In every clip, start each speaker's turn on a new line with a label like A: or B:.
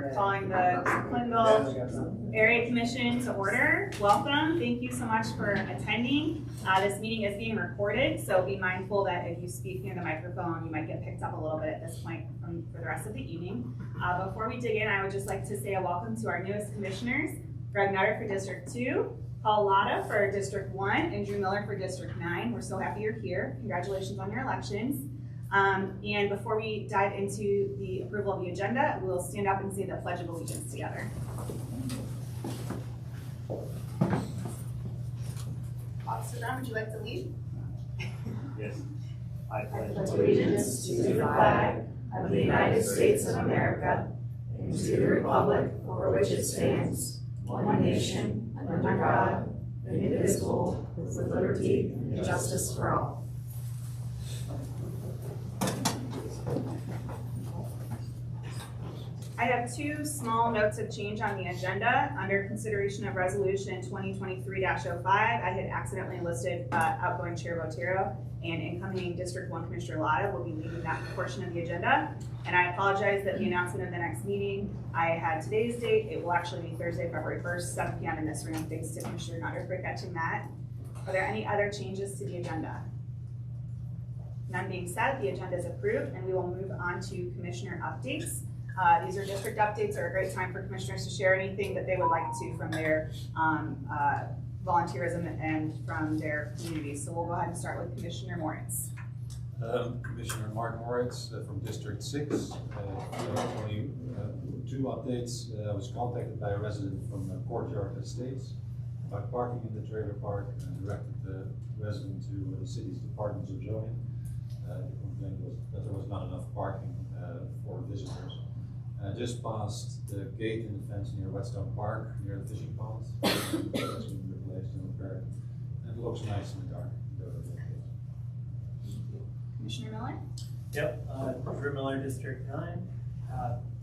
A: We're calling the Clintonville Area Commission to order. Welcome. Thank you so much for attending. This meeting is being recorded, so be mindful that if you speak near the microphone, you might get picked up a little bit at this point for the rest of the evening. Before we dig in, I would just like to say a welcome to our newest commissioners, Greg Nutter for District 2, Paul Latta for District 1, and Drew Miller for District 9. We're so happy you're here. Congratulations on your elections. And before we dive into the approval of the agenda, we'll stand up and say the Pledge of Allegiance together. Officer Brown, would you like to lead?
B: Yes. I
C: pledge allegiance to the flag of the United States of America and to the republic for which it stands, one nation, under God, indivisible, with liberty and justice for all.
A: I have two small notes of change on the agenda. Under consideration of resolution 2023-05, I had accidentally listed outgoing Chair Botero, and incoming District 1 Commissioner Latta will be leading that portion of the agenda. And I apologize that the announcement of the next meeting, I had today's date. It will actually be Thursday, February 1st, 7 p.m. in this room. Thanks to Commissioner Nutter for catching that. Are there any other changes to the agenda? None being said, the agenda is approved, and we will move on to Commissioner updates. These are district updates. Are a great time for commissioners to share anything that they would like to from their volunteerism and from their communities. So we'll go ahead and start with Commissioner Moritz.
D: Commissioner Mark Moritz from District 6. Only two updates. I was contacted by a resident from Courtyard Estates about parking in the trailer park and directed the resident to the city's Departments of Zoning. The complaint was that there was not enough parking for visitors. Just past the gate in the fence near Whetstone Park, near the fishing ponds. That's been replaced and repaired. And it looks nice in the dark.
A: Commissioner Miller?
B: Yep, Drew Miller, District 9.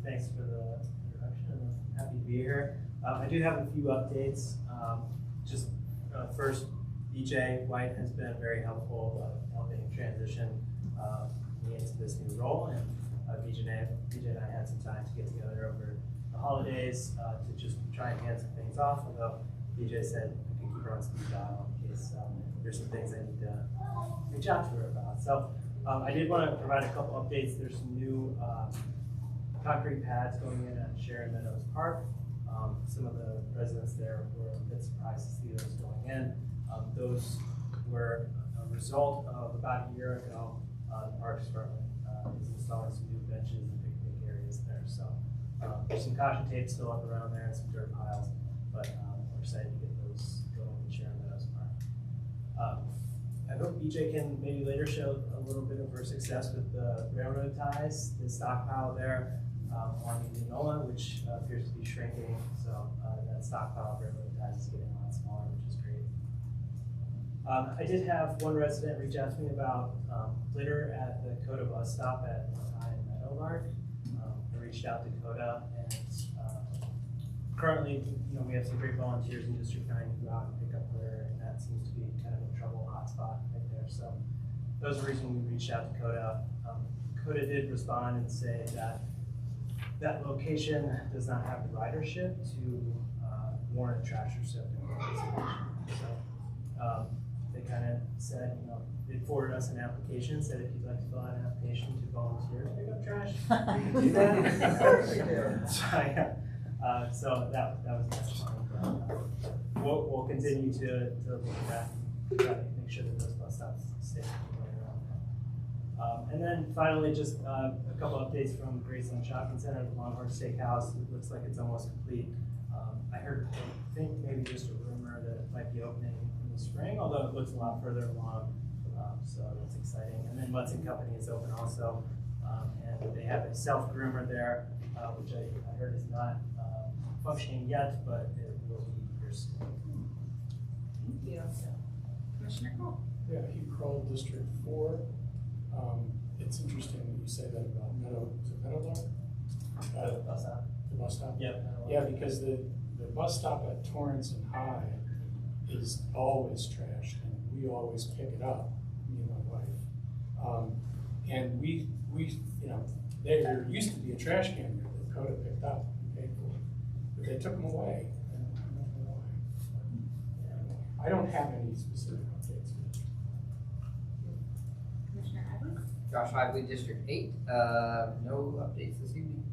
B: Thanks for the introduction. I'm happy to be here. I do have a few updates. First, BJ White has been very helpful helping transition me into this new role. And BJ and I had some time to get together over the holidays to just try and hand some things off, although BJ said I could keep her on speed dial in case there's some things I need to reach out to her about. So I did want to provide a couple updates. There's some new concrete pads going in at Sharon Meadows Park. Some of the residents there were a bit surprised to see those going in. Those were a result of about a year ago, the Parks Department is installing some new benches and picnic areas there. So there's some caution tape still up around there and some dirt piles, but we're excited to get those going in Sharon Meadows Park. I hope BJ can maybe later show a little bit of her success with the railroad ties, the stockpile there along Indianola, which appears to be shrinking. So that stockpile of railroad ties is getting a lot smaller, which is great. I did have one resident reach out to me about litter at the Coda bus stop at Meadowlark. I reached out to Coda, and currently, we have some great volunteers in District 9 who go out and pick up litter, and that seems to be kind of a trouble hotspot right there. So that was the reason we reached out to Coda. Coda did respond and say that that location does not have the ridership to warrant a trash receptacle designation. So they kind of said, they forwarded us an application, said if you'd like to fill out an application to volunteer to pick up trash, you can do that. So that was nice. We'll continue to look at that and try to make sure that those bus stops stay right around there. And then finally, just a couple updates from Graceland Shopping Center, the Longhorn Steakhouse. It looks like it's almost complete. I think maybe just a rumor that it might be opening in the spring, although it looks a lot further along, so that's exciting. And then Mutz & Company is open also, and they have a self-groomer there, which I heard is not functioning yet, but it will be here soon.
A: Thank you. Yeah. Commissioner Cole?
E: Yeah, Hugh Kroll, District 4. It's interesting that you say that about Meadowlark?
B: The bus stop.
E: The bus stop?
B: Yep.
E: Yeah, because the bus stop at Torrance and High is always trashed, and we always pick it up, me and my wife. And we there used to be a trash can there that Coda picked up. but they took them away. And I don't know why. I don't have any specific updates.
A: Commissioner Hadley?
F: Josh Lively, District 8, no updates this evening.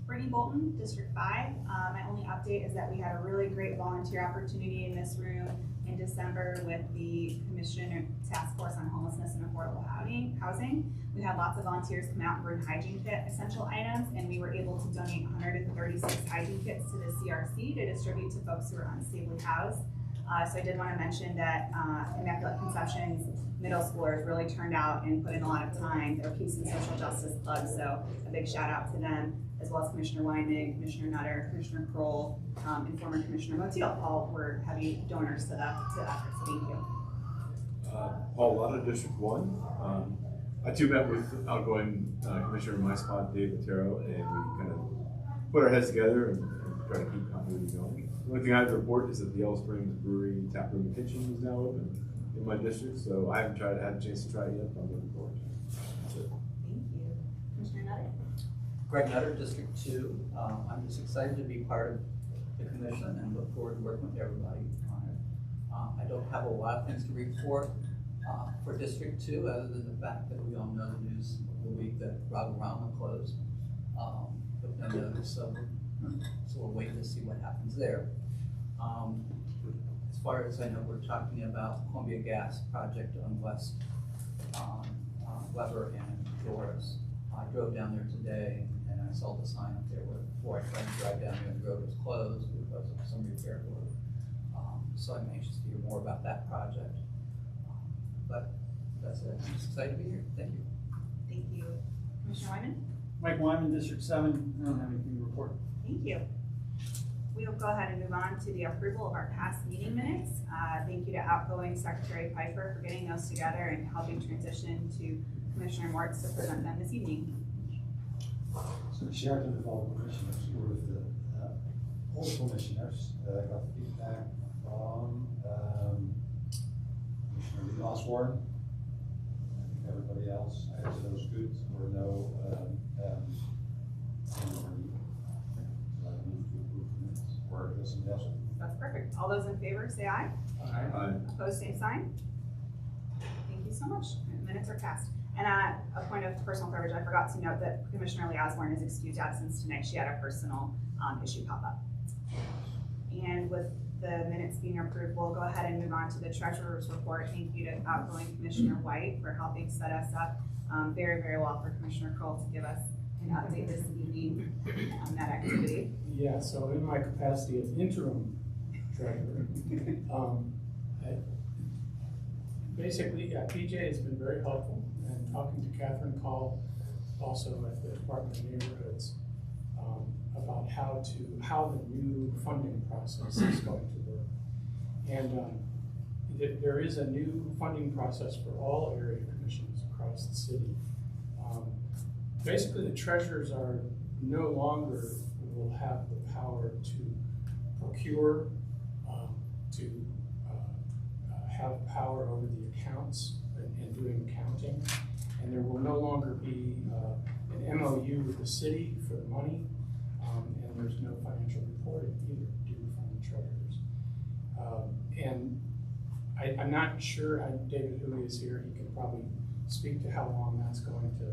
A: Brittany Bolton, District 5. My only update is that we had a really great volunteer opportunity in this room in December with the Commissioner Task Force on Homelessness and Affordable Housing. We had lots of volunteers come out and bring hygiene kit essential items, and we were able to donate 136 hygiene kits to the CRC to distribute to folks who are unstably housed. So I did want to mention that Immaculate Conception's middle schoolers really turned out and put in a lot of time. They're Peace and Social Justice Club, so a big shout out to them, as well as Commissioner Wyman, Commissioner Nutter, Commissioner Kroll, and former Commissioner Motil. All were heavy donors to the effort, so thank you.
G: Paul Lotta, District 1. I too met with outgoing Commissioner in my spot, Dave Otero, and we kind of put our heads together and try to keep continuity going. The only thing I have to report is that the Yellow Springs Brewery Tap Room and Kitchen is now open in my district, so I haven't had a chance to try it yet, but I'm looking forward to it. That's it.
A: Thank you. Commissioner Nutter?
H: Greg Nutter, District 2. I'm just excited to be part of the commission and look forward to working with everybody on it. I don't have a lot of things to report for District 2, other than the fact that we all know the news of the week that Rob Brown closed. But no notice, so we'll wait to see what happens there. As far as I know, we're talking about Columbia Gas project on West Weber and Doris. I drove down there today and I saw the sign up there where before I tried to drive down there and the road was closed because of some repair work. So I'm anxious to hear more about that project. But that's it. I'm just excited to be here. Thank you.
A: Thank you. Commissioner Wyman?
I: Mike Wyman, District 7. I don't have anything to report.
A: Thank you. We will go ahead and move on to the approval of our past meeting minutes. Thank you to outgoing Secretary Piper for getting those together and helping transition to Commissioner Moritz to present them this evening.
D: So shared with all the commissioners, or with the all commissioners, I got feedback from Commissioner Lee Osborne. I think everybody else, so it was good. There were no
A: That's perfect. All those in favor say aye.
G: Aye.
A: Opposed, same sign. Thank you so much. The minutes are passed. And a point of personal privilege, I forgot to note that Commissioner Lee Osborne is excused absence tonight. She had a personal issue pop up. And with the minutes being approved, we'll go ahead and move on to the treasurer's report. Thank you to outgoing Commissioner White for helping set us up very, very well for Commissioner Kroll to give us an update this evening on that activity.
E: Yeah, so in my capacity as interim treasurer, basically, BJ has been very helpful, and talking to Catherine Call, also at the Department of Neighborhoods, about how the new funding process is going to work. And there is a new funding process for all area commissions across the city. Basically, the treasurers are no longer will have the power to procure, have power over the accounts and doing accounting. And there will no longer be an MOU with the city for the money, and there's no financial reporting either due from the treasurers. And I'm not sure, David Huey is here, he can probably speak to how long that's going to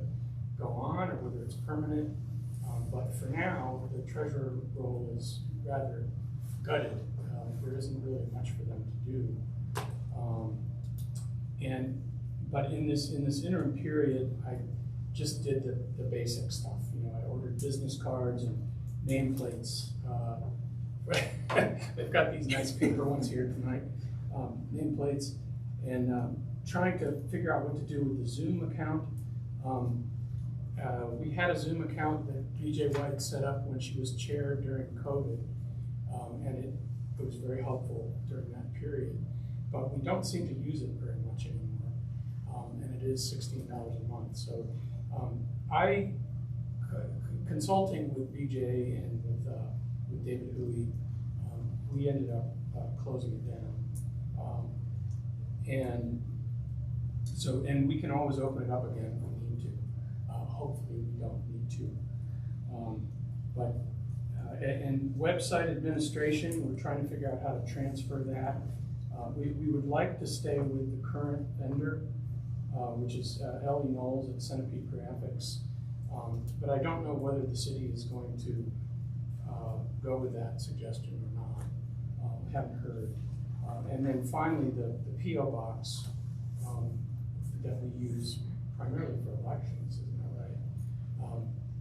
E: go on or whether it's permanent. But for now, the treasurer role is rather gutted. There isn't really much for them to do. But in this interim period, I just did the basic stuff. You know, I ordered business cards and nameplates. They've got these nice paper ones here tonight, nameplates, and trying to figure out what to do with the Zoom account. We had a Zoom account that BJ White set up when she was chair during COVID, and it was very helpful during that period. But we don't seem to use it very much anymore, and it is $16 a month. So consulting with BJ and with David Huey, we ended up closing it down. And we can always open it up again if we need to. Hopefully we don't need to. But and website administration, we're trying to figure out how to transfer that. We would like to stay with the current vendor, which is Ellie Knowles at Centipede Graphics. But I don't know whether the city is going to go with that suggestion or not. Haven't heard. And then finally, the P.O. box that we use primarily for elections, isn't that right?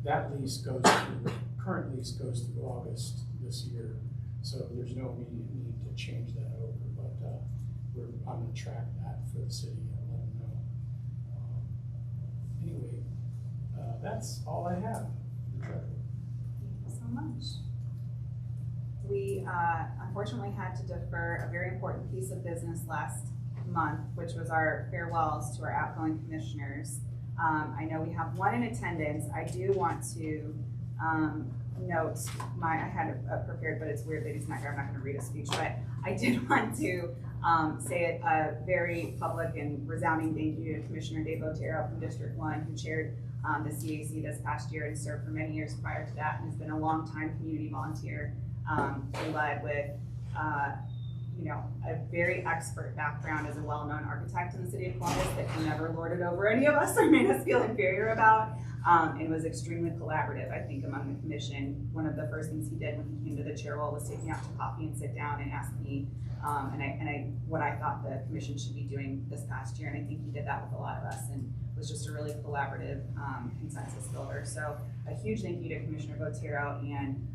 E: That lease goes through, current lease goes through August this year, so there's no immediate need to change that over, but I'm gonna track that for the city and let them know. Anyway, that's all I have.
A: Thank you so much. We unfortunately had to defer a very important piece of business last month, which was our farewells to our outgoing commissioners. I know we have one in attendance. I do want to note I had it prepared, but it's weird that he's not here. I'm not going to read a speech, but I did want to say a very public and resounding thank you to Commissioner Dave Otero from District 1, who chaired the CAC this past year and served for many years prior to that, and has been a long-time community volunteer. He led with a very expert background as a well-known architect in the city of Columbus that he never lorded over any of us or made us feel inferior about, and was extremely collaborative, I think, among the commission. One of the first things he did when he came to the chair role was take me out to coffee and sit down and ask me what I thought the commission should be doing this past year, and I think he did that with a lot of us, and was just a really collaborative consensus builder. So a huge thank you to Commissioner Botero, and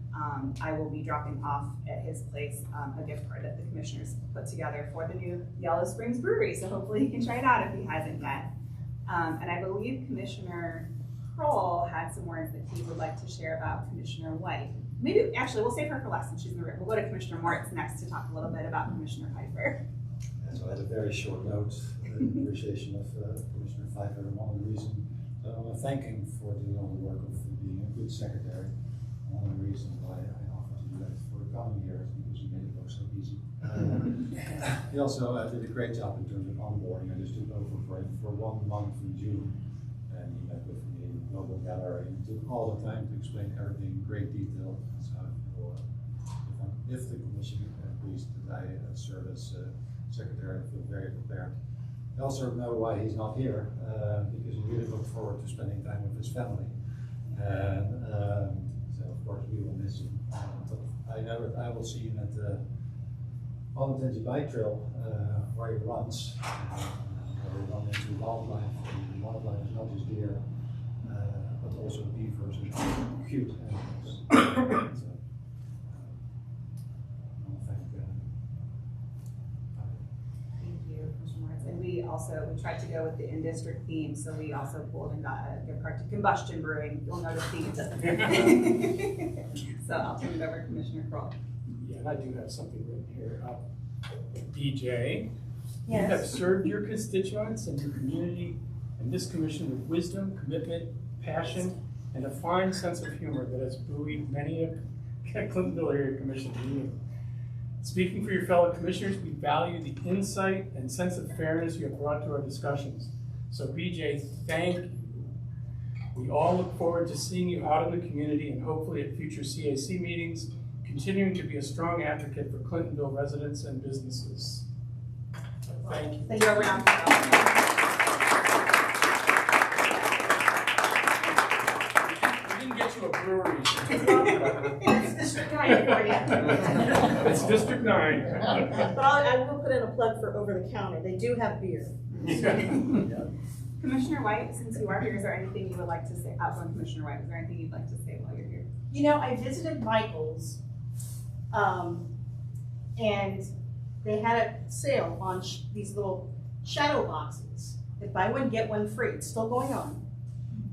A: I will be dropping off at his place a gift card that the commissioners put together for the new Yellow Springs Brewery. So hopefully he can try it out if he hasn't yet. And I believe Commissioner Kroll had some words that he would like to share about Commissioner White. Maybe, actually, we'll save her for last since she's in the room. We'll go to Commissioner Moritz next to talk a little bit about Commissioner Piper.
D: So I had a very short note in appreciation of Commissioner Pfeiffer, and one of the reasons I want to thank him for doing all the work of being a good secretary. One of the reasons why I offered to do that for the coming years, because he made it look so easy. He also did a great job in terms of onboarding. I just took over for him for 1 month in June, and he met with me in the Global Gallery and took all the time to explain everything in great detail. So I feel, if the commission agrees that I serve as secretary, I feel very prepared. I also know why he's not here, because he really looked forward to spending time with his family. And so of course we will miss him. But I know that I will see him at the Valentine's Bike Trail where he runs. Where we run into wildlife. And wildlife is not just deer, but also beavers and cute animals. So,
A: And we tried to go with the in-district theme, so we also pulled and got a gift card to Combustion Brewing. You'll notice themes. So I'll turn it over to Commissioner Kroll.
E: Yeah, and I do have something written here. BJ,
C: Yes.
E: you have served your constituents and your community and this commission with wisdom, commitment, passion, and a fine sense of humor that has buoyed many a Clintonville area commission meeting. Speaking for your fellow commissioners, we value the insight and sense of fairness you have brought to our discussions. So BJ, thank you. We all look forward to seeing you out in the community and hopefully at future CAC meetings, continuing to be a strong advocate for Clintonville residents and businesses. Thank you.
A: Thank you. A round of applause.
E: We didn't get you a brewery.
C: It's District 9 for you.
E: It's District 9.
J: But I will put in a plug for over the counter. They do have beer.
A: Commissioner White, since you are here, is there anything you would like to say? Outgoing Commissioner White, is there anything you'd like to say while you're here?
J: You know, I visited Michael's, and they had a sale on these little shadow boxes. If buy one, get one free. It's still going on.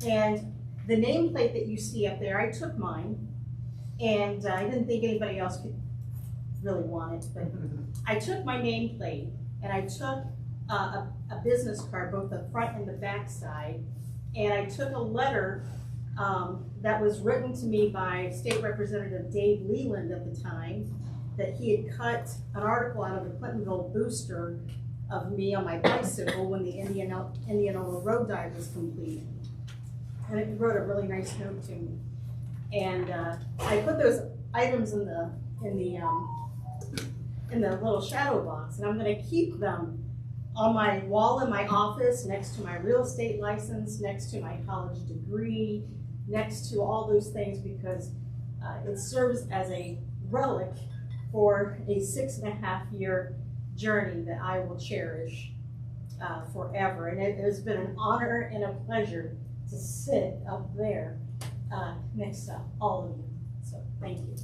J: And the nameplate that you see up there, I took mine, and I didn't think anybody else could really want it, but I took my nameplate, and I took a business card, both the front and the back side, and I took a letter that was written to me by State Representative Dave Leland at the time, that he had cut an article out of the Clintonville Booster of me on my bicycle when the Indianola Road Dive was complete. And it wrote a really nice note to me. And I put those items in the little shadow box, and I'm gonna keep them on my wall in my office, next to my real estate license, next to my college degree, next to all those things, because it serves as a relic for a 6.5-year journey that I will cherish forever. And it has been an honor and a pleasure to sit up there next to all of you. So thank you.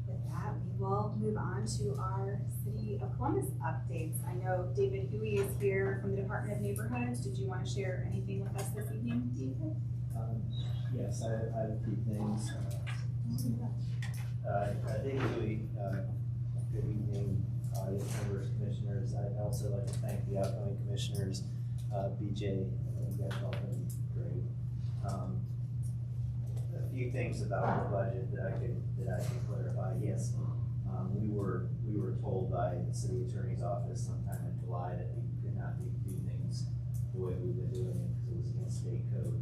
A: With that, we will move on to our City of Columbus updates. I know David Huey is here from the Department of Neighborhoods. Did you want to share anything with us this evening, David?
K: Yes, I have a few things. David Huey, good evening, audience members, commissioners. I'd also like to thank the outgoing commissioners, BJ, you guys all been great. A few things about the budget that I could clarify. Yes, we were told by the city attorney's office sometime in July that we could not do things the way we've been doing it because it was against state code.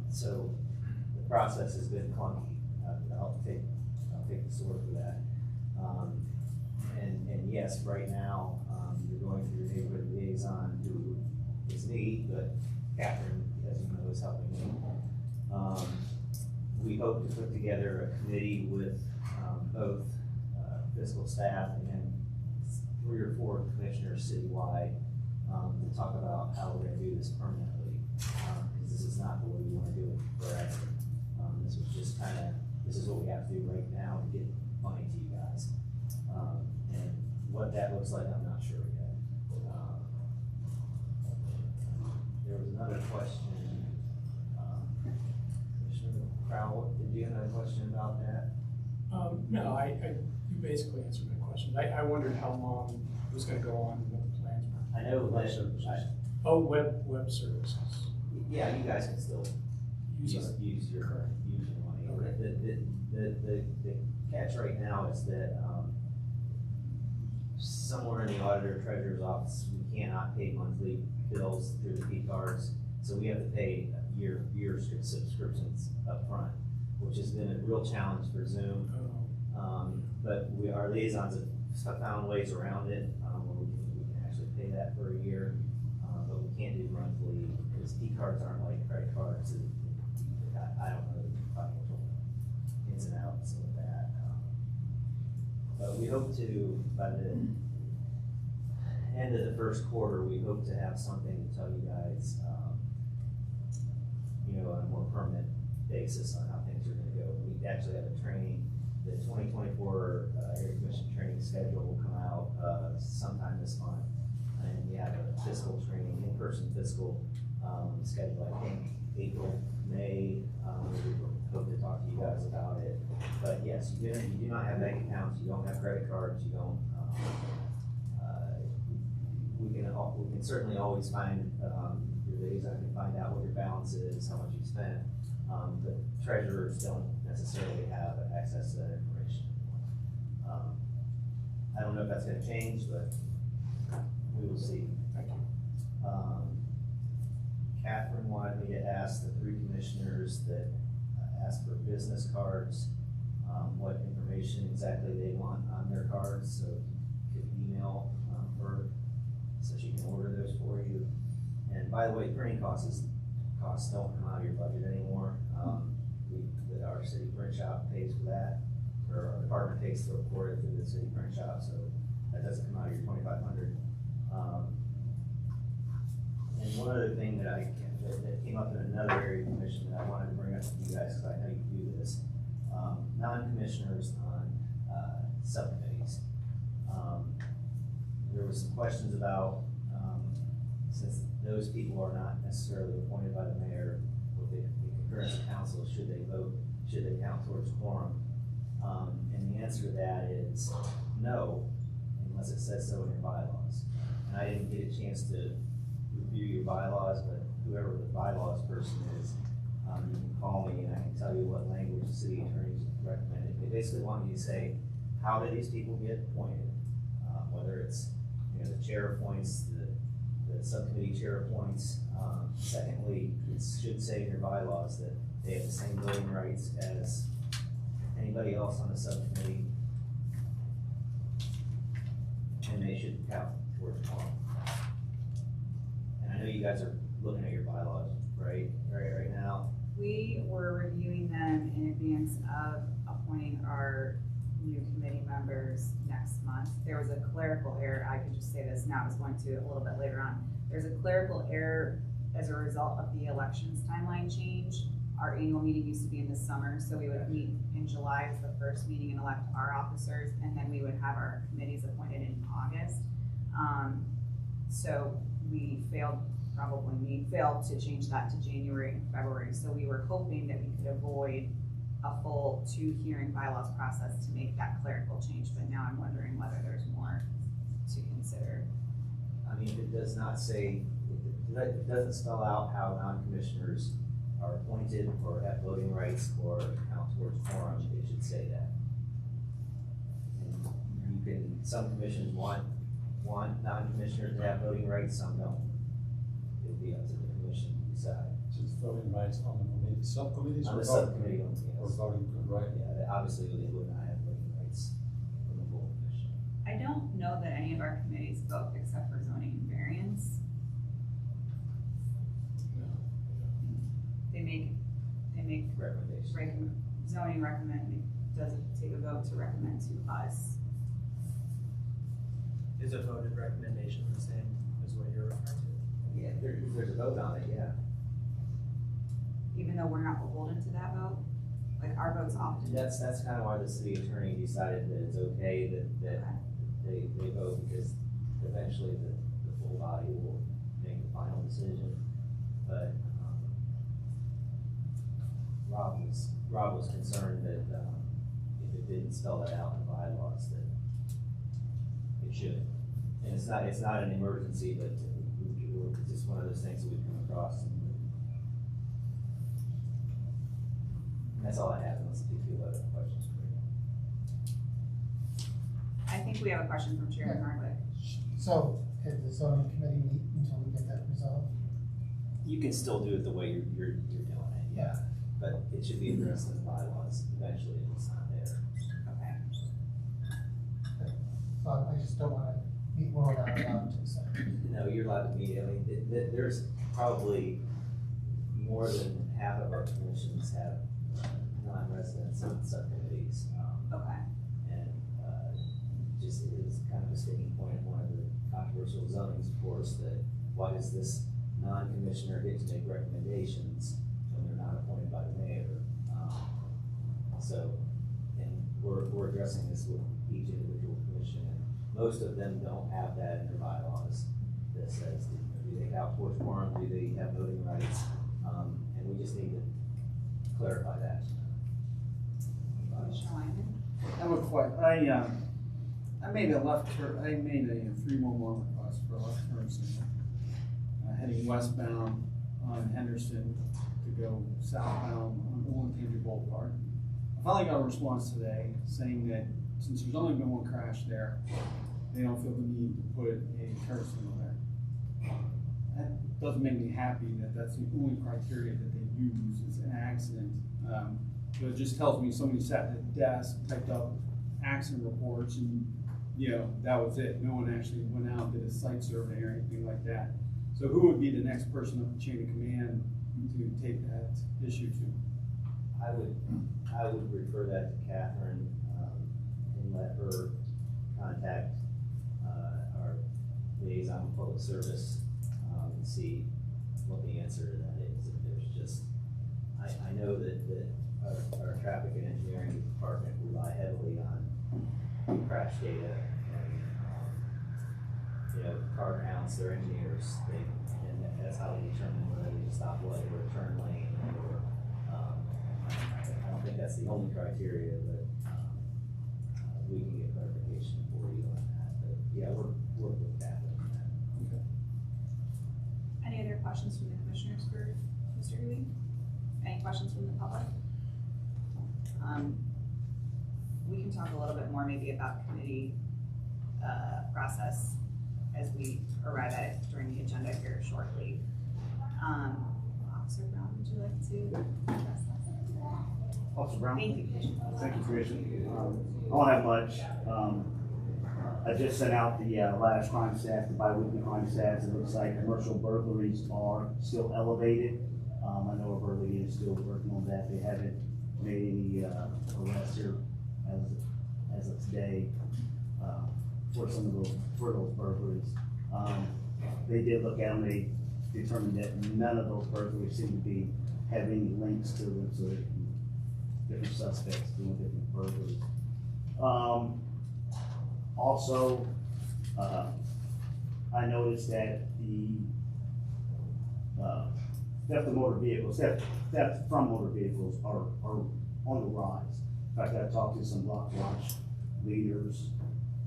K: So the process has been clunky. I'll take the sword for that. And yes, right now, you're going through your neighborhood liaison, who is me, but Catherine, as you know, is helping me. We hope to put together a committee with both fiscal staff and 3 or 4 commissioners citywide to talk about how we're going to do this permanently, because this is not the way we want to do it forever. This was just this is what we have to do right now to get money to you guys. And what that looks like, I'm not sure yet. There was another question. Commissioner Crowell, did you have another question about that?
E: No, you basically answered my question. I wondered how long it was gonna go on and what the plans were.
K: I know that.
E: Web services.
K: Yeah, you guys can still use your money.
E: Okay.
K: The catch right now is that somewhere in the auditor treasurer's office, we cannot pay monthly bills through the P cards, so we have to pay year subscriptions up front, which has been a real challenge for Zoom. But our liaisons have found ways around it, where we can actually pay that for a year, but we can't do monthly because P cards aren't like credit cards. I don't know the financial ins and outs of that. But we hope to, by the end of the first quarter, we hope to have something to tell you guys, on a more permanent basis on how things are gonna go. We actually have a training, the 2024 Area Commission training schedule will come out sometime this month. And we have a fiscal training, in-person fiscal schedule, I think, April, May. We hope to talk to you guys about it. But yes, you do not have bank accounts, you don't have credit cards, you don't. We can certainly always find your liaison can find out what your balance is, how much you spent. But treasurers don't necessarily have access to that information. I don't know if that's going to change, but we will see.
E: Thank you.
K: Catherine wanted me to ask the 3 commissioners that asked for business cards, what information exactly they want on their cards, so you could email her so she can order those for you. And by the way, printing costs don't come out of your budget anymore. Our city print shop pays for that, or our department pays to report it through the city print shop, so that doesn't come out of your $2,500. And one other thing that came up in another area of commission that I wanted to bring up to you guys, because I know you do this, non-commissioners on subcommittees. There was some questions about, since those people are not necessarily appointed by the mayor with the concurrence of council, should they count towards quorum? And the answer to that is no, unless it says so in your bylaws. And I didn't get a chance to review your bylaws, but whoever the bylaws person is, you can call me and I can tell you what language the city attorneys recommended. They basically want me to say, how do these people get appointed? Whether it's, the chair appoints the the subcommittee chair appoints. Secondly, it should say in your bylaws that they have the same voting rights as anybody else on the subcommittee. And they should count towards quorum. And I know you guys are looking at your bylaws, right now.
A: We were reviewing them in advance of appointing our new committee members next month. There was a clerical error, I could just say this now, I was going to a little bit later on. There's a clerical error as a result of the elections timeline change. Our annual meeting used to be in the summer, so we would meet in July as the first meeting and elect our officers, and then we would have our committees appointed in August. So we failed to change that to January and February, so we were hoping that we could avoid a full 2 hearing bylaws process to make that clerical change, but now I'm wondering whether there's more to consider.
K: I mean, it does not say, it doesn't spell out how non-commissioners are appointed or have voting rights or count towards quorum. It should say that. And you can, some commissions want non-commissioners to have voting rights, some don't. It'll be up to the commission to decide.
D: Just voting rights on the committee, subcommittees?
K: On
D: or
K: the
D: voting-
K: subcommittee, yes.
D: Or voting, right?
K: Yeah, obviously they would not have voting rights in the full commission.
A: I don't know that any of our committees vote except for zoning and variance. They make
K: Recommendations.
A: zoning doesn't take a vote to recommend to us.
B: Is a voted recommendation the same as what you're referring to?
K: Yeah, there's a vote on it, yeah.
A: Even though we're not beholden to that vote, like our votes often.
K: That's kind of why the city attorney decided that it's okay that they vote, because eventually the full body will make the final decision. But Rob was concerned that if it didn't spell that out in the bylaws, that it should. And it's not an emergency, but it's just one of those things that we've come across. And that's all I have, unless you have other questions for me.
A: I think we have a question from Chairman Hardwick.
L: So, could the zoning committee meet until we get that resolved?
K: You can still do it the way you're doing it.
L: Yeah.
K: But it should be addressed in the bylaws eventually if it's not there.
A: Okay.
L: So I just don't wanna meet more than I'm allowed to, so.
K: No, you're allowed to meet. I mean, there's probably more than half of our commissions have non-residents on subcommittees.
A: Okay.
K: And just it is kind of a sticking point in one of the controversial zonings, of course, that why does this non-commissioner get to make recommendations when they're not appointed by the mayor? And we're addressing this with each individual commission, and most of them don't have that in their bylaws that says, do they count towards quorum, do they have voting rights? And we just need to clarify that.
A: Commissioner Wyman?
I: I would quite, I made a 311 request for a left turn signal, heading westbound on Henderson to go southbound on Old Country Boulevard. I finally got a response today saying that since there's only been one crash there, they don't feel the need to put a turn signal there. That doesn't make me happy that that's the only criteria that they use is an accident. But it just tells me somebody sat at a desk, typed up accident reports, and that was it. No one actually went out, did a site survey or anything like that. So who would be the next person up the chain of command to take that issue to?
K: I would refer that to Catherine, and let her contact, our liaison with public service, and see what the answer to that is. If there's just, I know that our traffic and engineering department rely heavily on crash data and, car counts, their engineers, and that's how they determine whether they stop light or a turn lane or, I don't think that's the only criteria, but, we can get clarification for you on that, but yeah, we're with Catherine on that.
I: Okay.
A: Any other questions from the commissioners for Mr. Huey? Any questions from the public? We can talk a little bit more maybe about committee process. as we arrive at it during the agenda here shortly. Officer Brown, would you like to address that?
M: Officer Brown?
A: Thank you, Commissioner.
M: Thank you, Commissioner. I don't have much. I just sent out the last crime stats, the bi-weekly crime stats. It looks like commercial burglaries are still elevated. I know Burley is still working on that. They haven't made any arrests here as of today for those burglaries. They did look at them. They determined that none of those burglaries seem to have any links to them, so different suspects doing different burglaries. Also, I noticed that the theft of motor vehicles, theft from motor vehicles are on the rise. In fact, I talked to some block watch leaders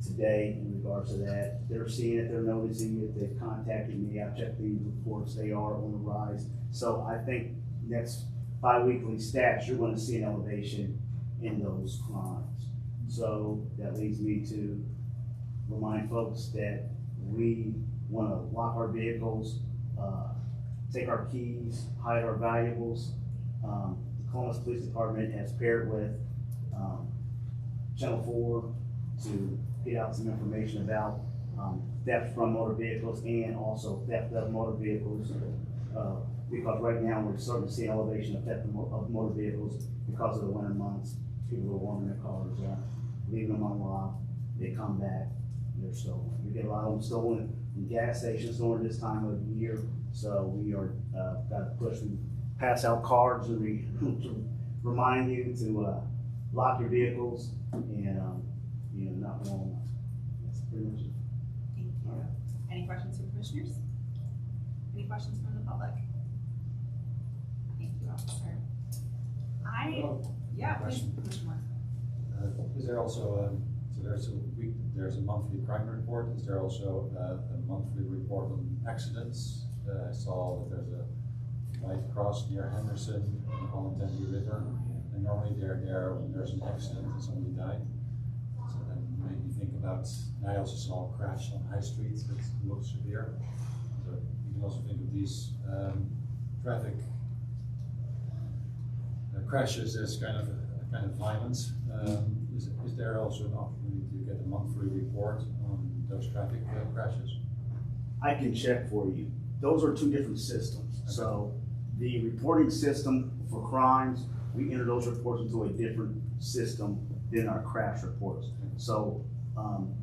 M: today in regards to that. They're seeing it, they're noticing it, they've contacted me, I've checked the reports, they are on the rise. So I think next bi-weekly stats, you're gonna see an elevation in those crimes. So that leads me to remind folks that we wanna lock our vehicles, take our keys, hide our valuables. The Columbus Police Department has paired with Channel 4 to get out some information about theft from motor vehicles and also theft of motor vehicles. Because right now we're starting to see an elevation of theft of motor vehicles because of the winter months. People are warming their cars up, leaving them unlocked, they come back, they're stolen. We get a lot of them stolen in gas stations during this time of year, so we are got to push and pass out cards and to remind you to lock your vehicles and not warm them. That's pretty much it.
A: Thank you. Any questions from commissioners? Any questions from the public? Thank you, officer. Yeah, please, Commissioner Moore.
D: Is there also, so there's a monthly crime report, is there also a monthly report on accidents? I saw that there's a white cross near Henderson on the Tennessee River, and normally they're there when there's an accident and somebody died. So that made me think about, and I also saw a crash on High Street that looked severe. So you can also think of these traffic crashes as kind of violence. Is there also an opportunity to get a monthly report on those traffic crashes?
M: I can check for you. Those are two different systems. Okay. So the reporting system for crimes, we enter those reports into a different system than our crash reports. So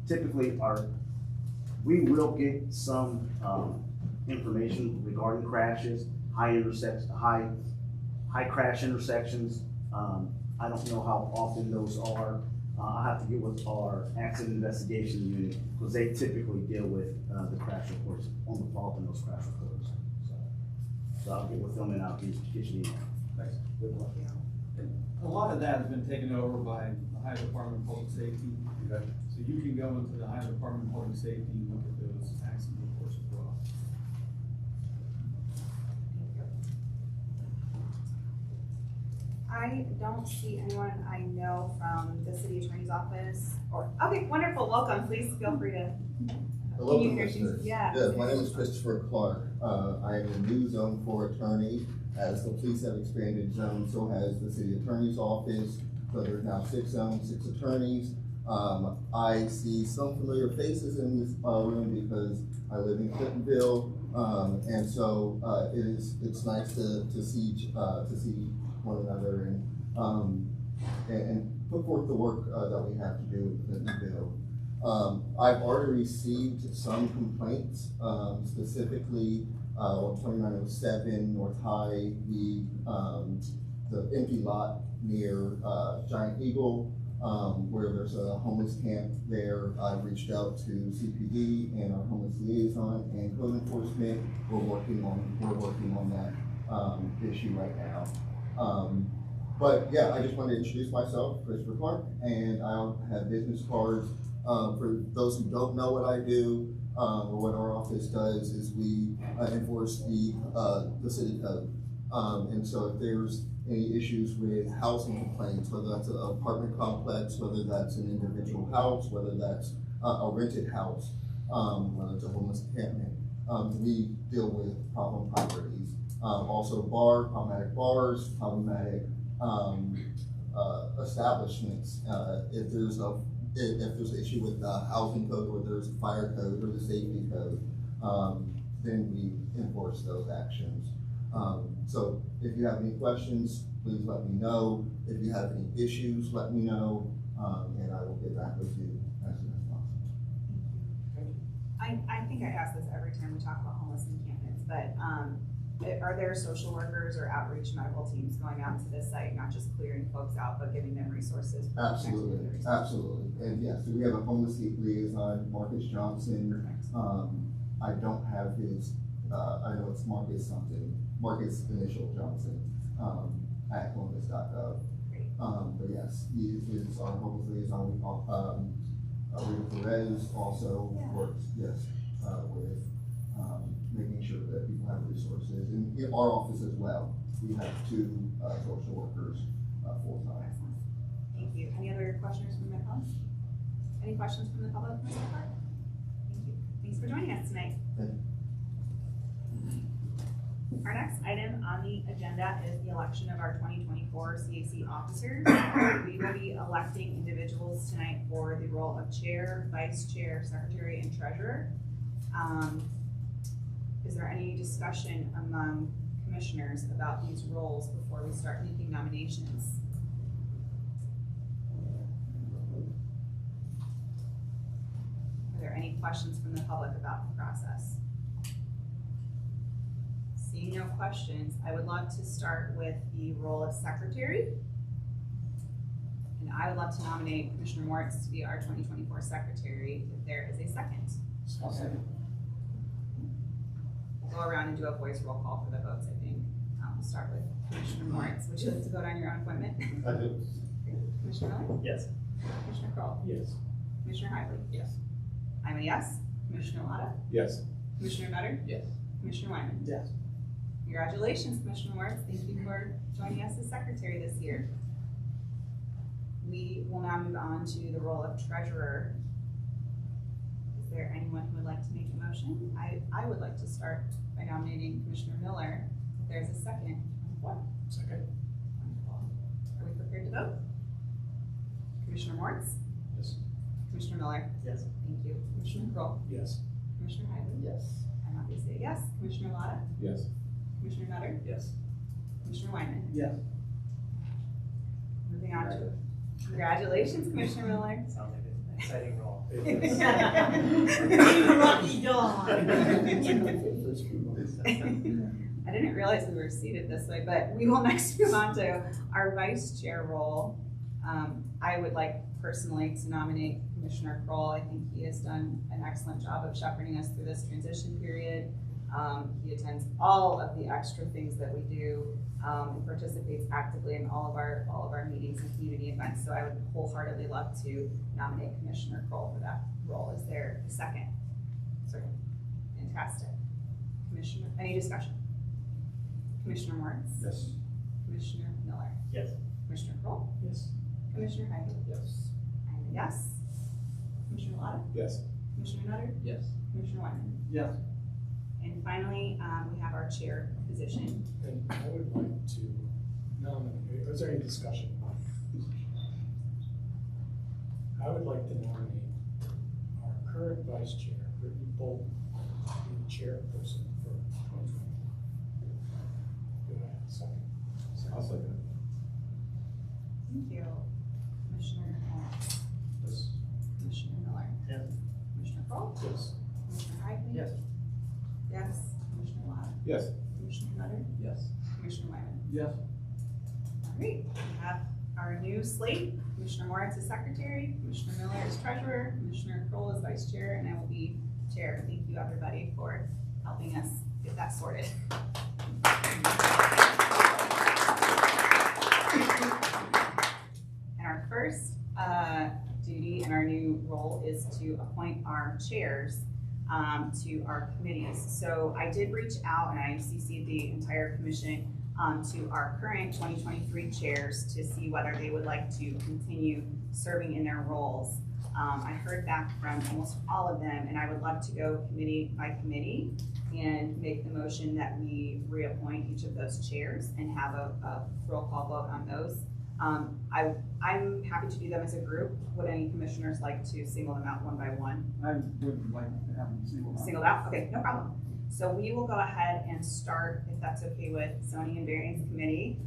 M: typically we will get some information regarding crashes, high crash intersections. I don't know how often those are. I'll have to get with our accident investigation unit because they typically deal with the crash reports on the fault in those crash reports. So I'll get with them and I'll get you the email.
D: Thanks.
M: Good luck.
I: A lot of that has been taken over by the Ohio Department of Public Safety.
D: Okay.
I: So you can go into the Ohio Department of Public Safety and look at those accident reports as well.
A: I don't see anyone I know from the city attorney's office okay, wonderful, welcome, please feel free to.
N: Hello,
A: Can you
N: Commissioners.
A: Yeah.
N: Yes, my name is Christopher Clark. I am the new Zone 4 attorney. As the police have expanded zones, so has the city attorney's office. So there's now 6 zones, 6 attorneys. I see some familiar faces in this room because I live in Clintonville, and so it's nice to see one another and put forth the work that we have to do in Clintonville. I've already received some complaints, specifically on 2907 North High, the empty lot near Giant Eagle, where there's a homeless camp there. I've reached out to CPD and our homeless liaison and code enforcement. We're working on that issue right now. But yeah, I just wanted to introduce myself, Christopher Clark, and I'll have business cards. For those who don't know what I do, or what our office does, is we enforce the city code. And so if there's any issues with housing complaints, whether that's an apartment complex, whether that's an individual house, whether that's a rented house, whether it's a homeless encampment. We deal with problem properties. Also problematic bars, problematic establishments. If there's an issue with the housing code, or there's a fire code or the safety code, then we enforce those actions. So if you have any questions, please let me know. If you have any issues, let me know, and I will get back with you as soon as possible.
A: I think I ask this every time we talk about homeless encampments, but are there social workers or outreach medical teams going out to this site, not just clearing folks out, but giving them resources?
N: Absolutely, absolutely. And yes, we have a homeless liaison, Marcus Johnson. I don't have his, I know it's Marcus something, Marcus initial Johnson, at homeless.gov. But yes, he is our homeless liaison. Rita Perez also works, yes, with making sure that people have resources. And in our office as well, we have 2 social workers full-time.
A: Thank you. Any other questions from the public? Any questions from the public? Thank you. Thanks for joining us tonight.
N: Thank you.
A: Our next item on the agenda is the election of our 2024 CAC officers. We will be electing individuals tonight for the role of chair, vice chair, secretary, and treasurer. Is there any discussion among commissioners about these roles before we start making nominations? Are there any questions from the public about the process? Seeing no questions, I would love to start with the role of secretary. And I would love to nominate Commissioner Moritz to be our 2024 secretary, if there is a second.
E: I'll second.
A: We'll go around and do a voice roll call for the votes, I think. We'll start with Commissioner Moritz. Would you like to vote on your own appointment?
G: I do.
A: Commissioner Miller?
B: Yes.
A: Commissioner Kroll?
E: Yes.
A: Commissioner Hiley?
H: Yes.
A: I'm a yes. Commissioner Latta?
G: Yes.
A: Commissioner Nutter?
H: Yes.
A: Commissioner Wyman?
E: Yes.
A: Congratulations, Commissioner Moritz. Thank you for joining us as secretary this year. We will now move on to the role of treasurer. Is there anyone who would like to make a motion? I would like to start by nominating Commissioner Miller. If there's a second. What?
E: Second.
A: Wonderful. Are we prepared to vote? Commissioner Moritz?
G: Yes.
A: Commissioner Miller?
B: Yes.
A: Thank you. Commissioner Kroll?
E: Yes.
A: Commissioner Hiley?
H: Yes.
A: I'm obviously a yes. Commissioner Latta?
G: Yes.
A: Commissioner Nutter?
H: Yes.
A: Commissioner Wyman?
E: Yes.
A: Moving on to congratulations, Commissioner Miller.
B: Sounds like an exciting role.
J: Lucky dog.
A: I didn't realize we were seated this way, but we will next move on to our vice chair role. I would like personally to nominate Commissioner Kroll. I think he has done an excellent job of shepherding us through this transition period. He attends all of the extra things that we do, and participates actively in all of our meetings and community events. So I would wholeheartedly love to nominate Commissioner Kroll for that role. Is there a second? Second. Fantastic. Commissioner, any discussion? Commissioner Moritz?
G: Yes.
A: Commissioner Miller?
B: Yes.
A: Commissioner Kroll?
E: Yes.
A: Commissioner Hiley?
H: Yes.
A: I'm a yes. Commissioner Latta?
G: Yes.
A: Commissioner Nutter?
H: Yes.
A: Commissioner Wyman?
E: Yes.
A: And finally, we have our chair position.
E: And I would like to nominate, is there any discussion? I would like to nominate our current vice chair, Brittany Bolton, to be the chairperson for 2020. Do I have a second?
G: I'll second it.
A: Thank you. Commissioner Moritz?
G: Yes.
A: Commissioner Miller?
B: Yes.
A: Commissioner Kroll?
E: Yes.
A: Commissioner Hiley?
H: Yes.
A: Yes. Commissioner Latta?
G: Yes.
A: Commissioner Nutter?
H: Yes.
A: Commissioner Wyman?
E: Yes.
A: All right, we have our new slate. Commissioner Moritz is secretary, Commissioner Miller is treasurer, Commissioner Kroll is vice chair, and I will be chair. Thank you, everybody, for helping us get that sorted. And our first duty and our new role is to appoint our chairs to our committees. So I did reach out and I CC'd the entire commission to our current 2023 chairs to see whether they would like to continue serving in their roles. I heard back from almost all of them, and I would love to go committee by committee and make the motion that we reappoint each of those chairs and have a roll call vote on those. I'm happy to do them as a group. Would any commissioners like to single them out one by one?
I: I would like to have them singled out.
A: Singled out? Okay, no problem. So we will go ahead and start, if that's okay with Zoning and Variance Committee.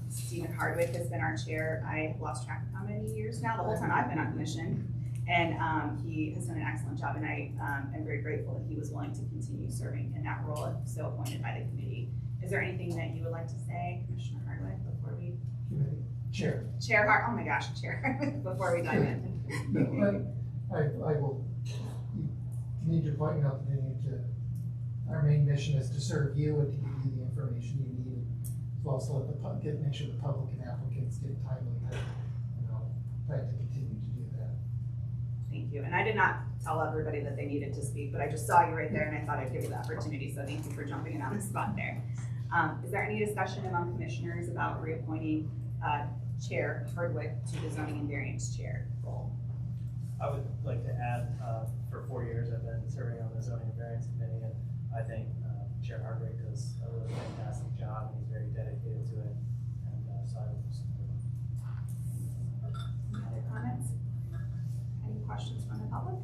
A: Stephen Hardwick has been our chair. I lost track of how many years now, the whole time I've been on commission. And he has done an excellent job, and I am very grateful that he was willing to continue serving in that role if so appointed by the committee. Is there anything that you would like to say, Commissioner Hardwick, before we?
L: Committee Chair.
A: Chair Hart, oh my gosh, Chair, before we dive in.
L: No, I will, you need to point out that our main mission is to serve you and to give you the information you need, as well as to let make sure the public and applicants get timely, plan to continue to do that.
A: Thank you, and I did not tell everybody that they needed to speak, but I just saw you right there and I thought I'd give you the opportunity, so thank you for jumping in on the spot there. Is there any discussion among commissioners about reappointing Chair Hardwick to the Zoning and Variance Chair role?
B: I would like to add, for 4 years, I've been serving on the Zoning and Variance Committee, and I think Chair Hardwick does a really fantastic job, and he's very dedicated to it, and so I would support him.
A: Any other comments? Any questions from the public?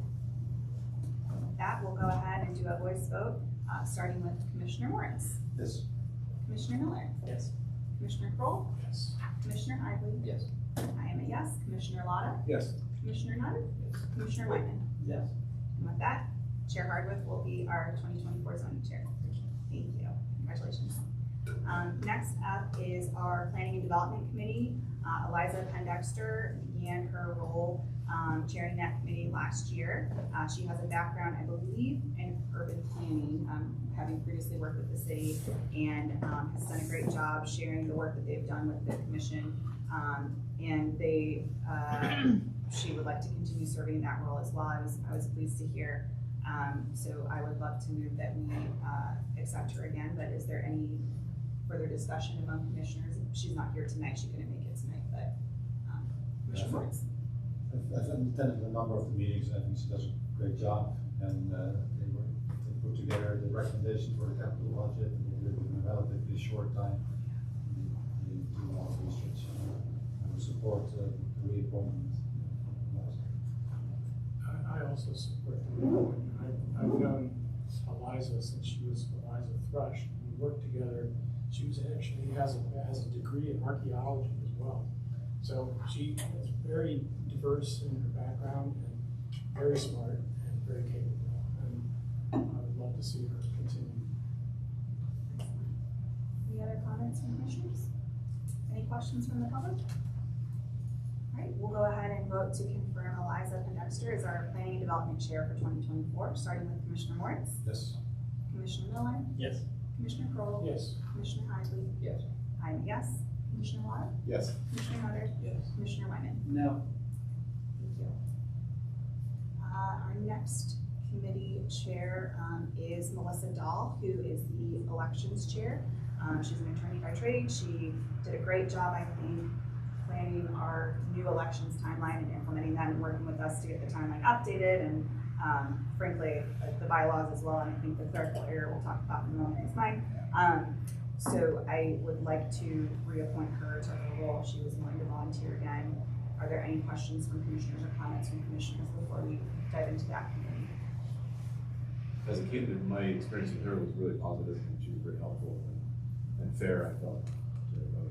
A: With that, we'll go ahead and do a voice vote, starting with Commissioner Moritz.
D: Yes.
A: Commissioner Miller.
B: Yes.
A: Commissioner Kroll.
E: Yes.
A: Commissioner Ivory.
F: Yes.
A: I am a yes. Commissioner Lotta.
D: Yes.
A: Commissioner Nutter. Commissioner Wyman.
I: Yes.
A: And with that, Chair Hardwick will be our 2024 zoning chair. Thank you. Congratulations. Next up is our Planning and Development Committee. Eliza Pendexter began her role chairing that committee last year. She has a background, I believe, in urban planning, having previously worked with the city, and has done a great job sharing the work that they've done with the commission. And she would like to continue serving in that role as well. I was pleased to hear. So I would love to move that we accept her again, but is there any further discussion among commissioners? She's not here tonight, she couldn't make it tonight, but Commissioner Moritz.
D: I've attended a number of the meetings, and I think she does a great job, and they put together the recommendation for the capital budget, and they did it in a relatively short time. They do a lot of research. I would support the reappointment.
E: I also support the reappointment. I've known Eliza since she was Eliza Thrush. We worked together. She has a degree in archaeology as well. So she is very diverse in her background and very smart and very capable. And I would love to see her continue.
A: Any other comments from commissioners? Any questions from the public? All right, we'll go ahead and vote to confirm Eliza Pendexter as our Planning and Development Chair for 2024, starting with Commissioner Moritz.
D: Yes.
A: Commissioner Miller.
B: Yes.
A: Commissioner Kroll.
E: Yes.
A: Commissioner Ivory.
F: Yes.
A: I'm a yes. Commissioner Lotta.
D: Yes.
A: Commissioner Nutter.
F: Yes.
A: Commissioner Wyman.
I: No.
A: Thank you. Our next committee chair is Melissa Dahl, who is the elections chair. She's an attorney by trade. She did a great job, I think, planning our new elections timeline and implementing that and working with us to get the timeline updated, and frankly, the bylaws as well, and I think the clerical error we'll talk about in a moment is mine. So I would like to reappoint her to her role. She was willing to volunteer again. Are there any questions from commissioners or comments from commissioners before we dive into that committee?
G: As a candidate, my experience with her was really positive, and she was very helpful and fair, I felt, to everybody.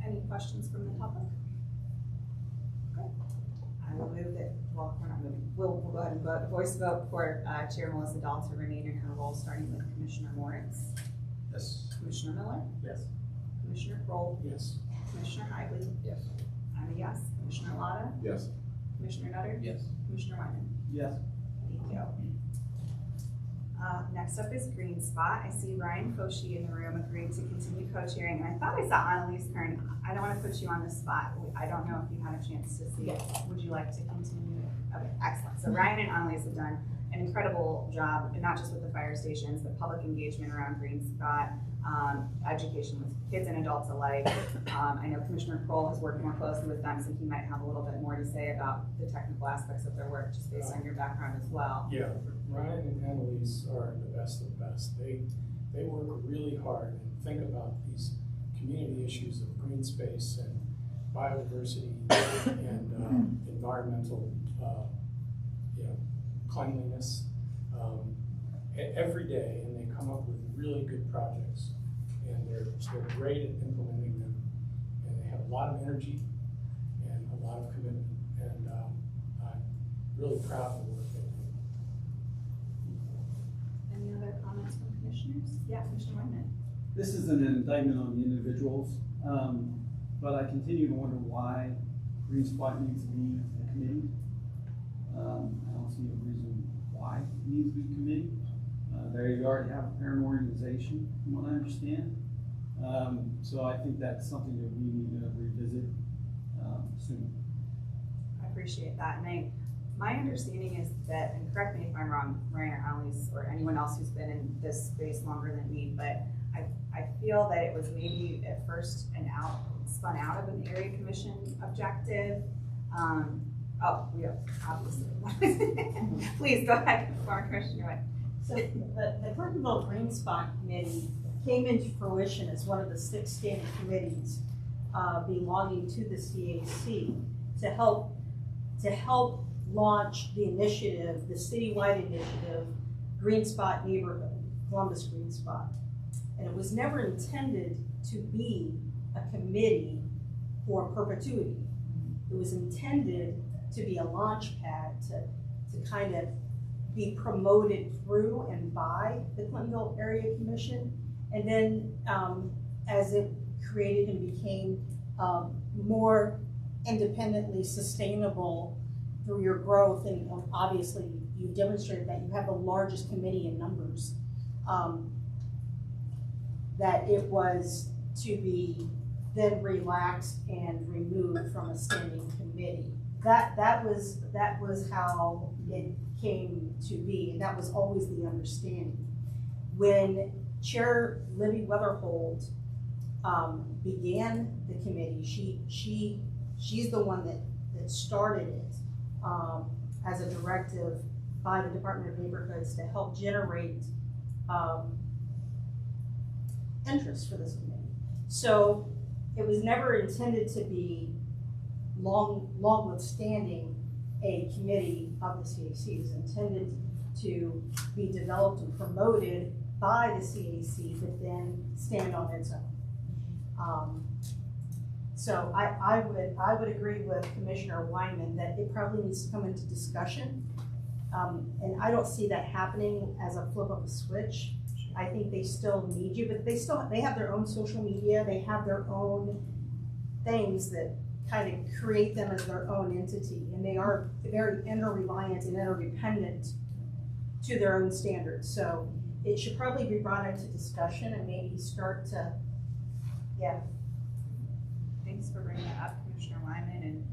A: Any questions from the public? Okay. I will move that, well, we're not moving. We'll go ahead and voice vote for Chair Melissa Dahl to remain in her role, starting with Commissioner Moritz.
D: Yes.
A: Commissioner Miller.
B: Yes.
A: Commissioner Kroll.
E: Yes.
A: Commissioner Ivory.
F: Yes.
A: I'm a yes. Commissioner Lotta.
G: Yes.
A: Commissioner Nutter.
F: Yes.
A: Commissioner Wyman.
I: Yes.
A: Thank you. Next up is Green Spot. I see Ryan Foshi in the room agreeing to continue co-chairing, and I thought I saw Annalise Kern. I don't want to put you on the spot. I don't know if you had a chance to see it. Would you like to continue? Okay, excellent. So Ryan and Annalise have done an incredible job, and not just with the fire stations, but public engagement around Green Spot, education with kids and adults alike. I know Commissioner Kroll has worked more closely with them, so he might have a little bit more to say about the technical aspects of their work, just based on your background as well.
E: Yeah, Ryan and Annalise are the best of the best. They work really hard and think about these community issues of green space and biodiversity and environmental, cleanliness every day, and they come up with really good projects, and they're great at implementing them, and they have a lot of energy and a lot of commitment, and I'm really proud of the work they do.
A: Any other comments from commissioners? Yeah, Commissioner Wyman.
I: This is an indictment on the individuals, but I continue to wonder why Green Spot needs to be a committee. I don't see a reason why it needs to be a committee. They already have a parent organization, from what I understand. So I think that's something that we need to revisit soon.
A: I appreciate that, and my understanding is that, and correct me if I'm wrong, Ryan or Annalise, or anyone else who's been in this space longer than me, but I feel that it was maybe at first spun out of an area commission objective. We have obviously. Please go ahead, former Commissioner White.
J: So the Clintonville Green Spot Committee came into fruition as one of the 6 standing committees belonging to the CAC to help launch the initiative, the citywide initiative, Green Spot Neighborhood, Columbus Green Spot. And it was never intended to be a committee for perpetuity. It was intended to be a launch pad to kind of be promoted through and by the Clintonville Area Commission. And then as it created and became more independently sustainable through your growth, and obviously you demonstrated that you have the largest committee in numbers, that it was to be then relaxed and removed from a standing committee. That was how it came to be, and that was always the understanding. When Chair Libby Weatherhold began the committee, she's the one that started it as a directive by the Department of Neighborhoods to help generate interest for this committee. So it was never intended to be long withstanding a committee of the CAC. It was intended to be developed and promoted by the CAC, but then stand on its own. So I would agree with Commissioner Wyman that it probably needs to come into discussion. And I don't see that happening as a flip of a switch. I think they still need you, but they have their own social media. They have their own things that kind of create them as their own entity, and they are very interreliant and interdependent to their own standards. So it should probably be brought into discussion and maybe start to,
A: Thanks for bringing that up, Commissioner Wyman, and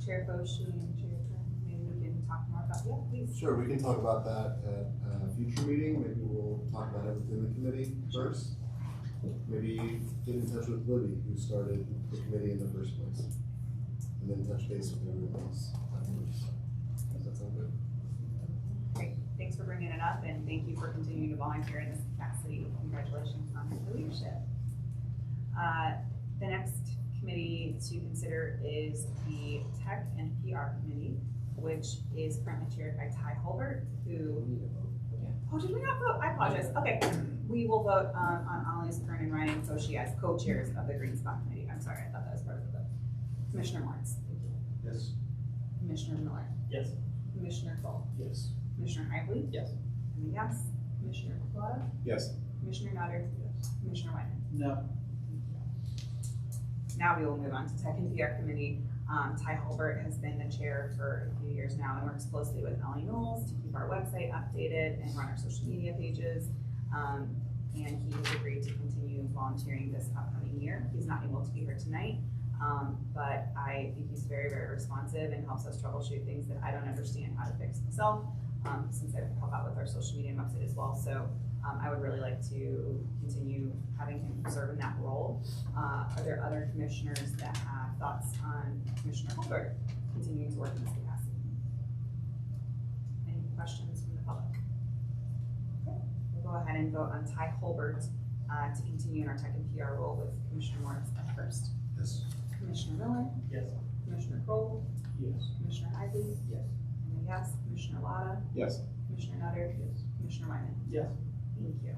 A: Chair Boshi and Chair Tran. Maybe we can talk more about, please.
O: Sure, we can talk about that at a future meeting. Maybe we'll talk about it within the committee first. Maybe get in touch with Libby, who started the committee in the first place, and then touch base with everyone else afterwards. Does that sound good?
A: Great, thanks for bringing it up, and thank you for continuing to volunteer in this capacity. Congratulations on your leadership. The next committee to consider is the Tech and PR Committee, which is currently chaired by Ty Holbert, who. Oh, did we not vote? I apologize. Okay, we will vote on Annalise Kern and Ryan Boshi as co-chairs of the Green Spot Committee. I'm sorry, I thought that was part of the vote. Commissioner Moritz.
D: Yes.
A: Commissioner Miller.
B: Yes.
A: Commissioner Kroll.
E: Yes.
A: Commissioner Hively.
F: Yes.
A: I'm a yes. Commissioner Kuplata.
G: Yes.
A: Commissioner Nutter.
D: Yes.
A: Commissioner Wyman.
I: No.
A: Now we will move on to Tech and PR Committee. Ty Holbert has been the chair for a few years now and works closely with Ellie Knowles to keep our website updated and run our social media pages. And he has agreed to continue volunteering this upcoming year. He's not able to be here tonight, but I think he's very, very responsive and helps us troubleshoot things that I don't understand how to fix myself. since I help out with our social media website as well. So I would really like to continue having him serve in that role. Are there other commissioners that have thoughts on Commissioner Holbert continuing to work in this capacity? Any questions from the public? Okay. We'll go ahead and vote on Ty Holbert to continue in our tech and PR role with Commissioner Morris at first.
D: Yes.
A: Commissioner Miller,
B: Yes.
A: Commissioner Kroll,
E: Yes.
A: Commissioner Isley,
F: Yes.
A: and a yes, Commissioner Lotta,
G: Yes.
A: Commissioner Nutter,
F: Yes.
A: Commissioner Wyman.
B: Yes.
A: Thank you.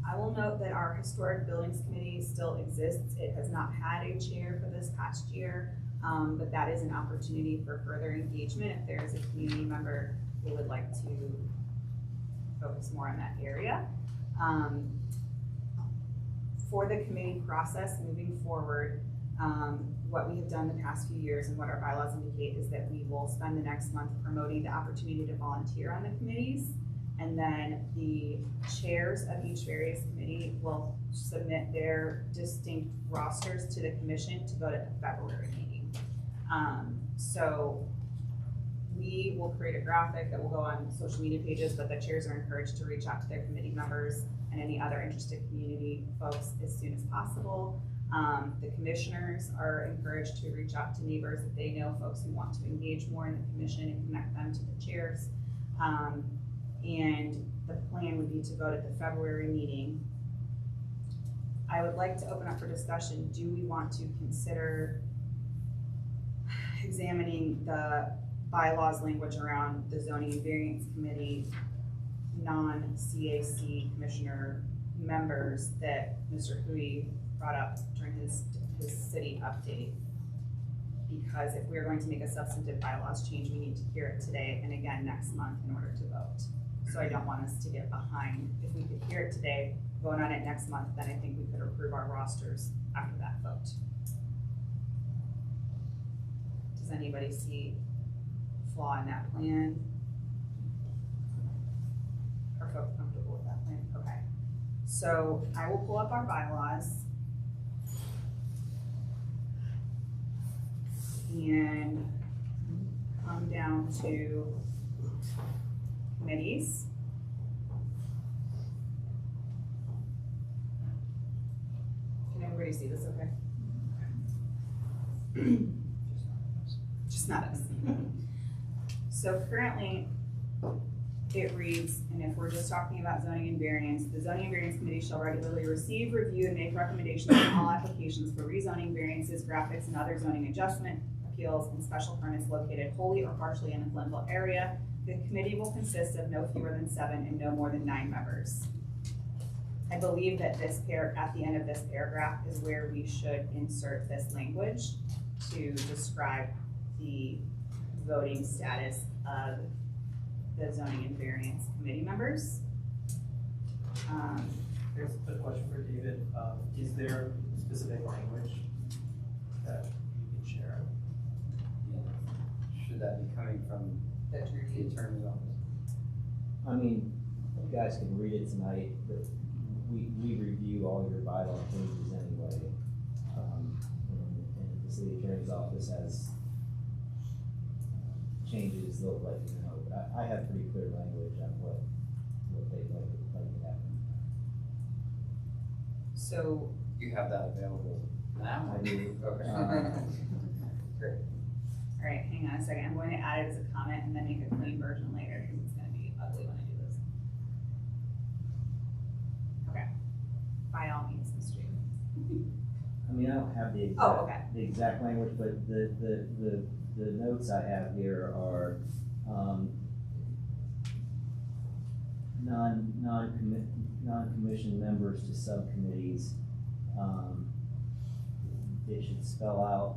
A: I will note that our Historic Buildings Committee still exists. It has not had a chair for this past year, but that is an opportunity for further engagement if there is a community member who would like to focus more on that area. For the committee process moving forward, what we have done the past few years and what our bylaws indicate is that we will spend the next month promoting the opportunity to volunteer on the committees. And then the chairs of each various committee will submit their distinct rosters to the commission to vote at the February meeting. So we will create a graphic that will go on social media pages, but the chairs are encouraged to reach out to their committee members and any other interested community folks as soon as possible. The commissioners are encouraged to reach out to neighbors if they know folks who want to engage more in the commission and connect them to the chairs. And the plan would be to vote at the February meeting. I would like to open up for discussion. Do we want to consider examining the bylaws language around the zoning and variance committee, non-CAC commissioner members that Mr. Hui brought up during his city update? Because if we're going to make a substantive bylaws change, we need to hear it today and again next month in order to vote. So I don't want us to get behind. If we could hear it today, vote on it next month, then I think we could approve our rosters after that vote. Does anybody see flaw in that plan? Are folks comfortable with that plan? Okay. So I will pull up our bylaws. And come down to committees. Can everybody see this okay? Just not us. So currently, it reads, and if we're just talking about zoning and variance, the zoning and variance committee shall regularly receive, review, and make recommendations on all applications for rezoning, variances, graphics, and other zoning adjustment, appeals, and special permits located wholly or partially in the Glenville area. The committee will consist of no fewer than 7 and no more than 9 members. I believe that this at the end of this paragraph is where we should insert this language to describe the voting status of the zoning and variance committee members.
B: Here's a question for David. Is there specific language that you can share?
F: Should that be coming from the attorney's office?
K: I mean, you guys can read it tonight, but we review all your bylaw changes anyway. And the city attorney's office has changes they'll let you know, but I have pretty clear language on what they'd like to happen.
A: So
F: You have that available now?
K: I do.
F: Okay. Great.
A: all right, hang on a second. I'm going to add it as a comment and then make a clean version later because it's going to be ugly when I do this. Okay. By all means, Mr.
K: I mean, I don't have the exact,
A: Oh, okay.
K: the exact language, but the notes I have here are, non-commissioned members to subcommittees. It should spell out,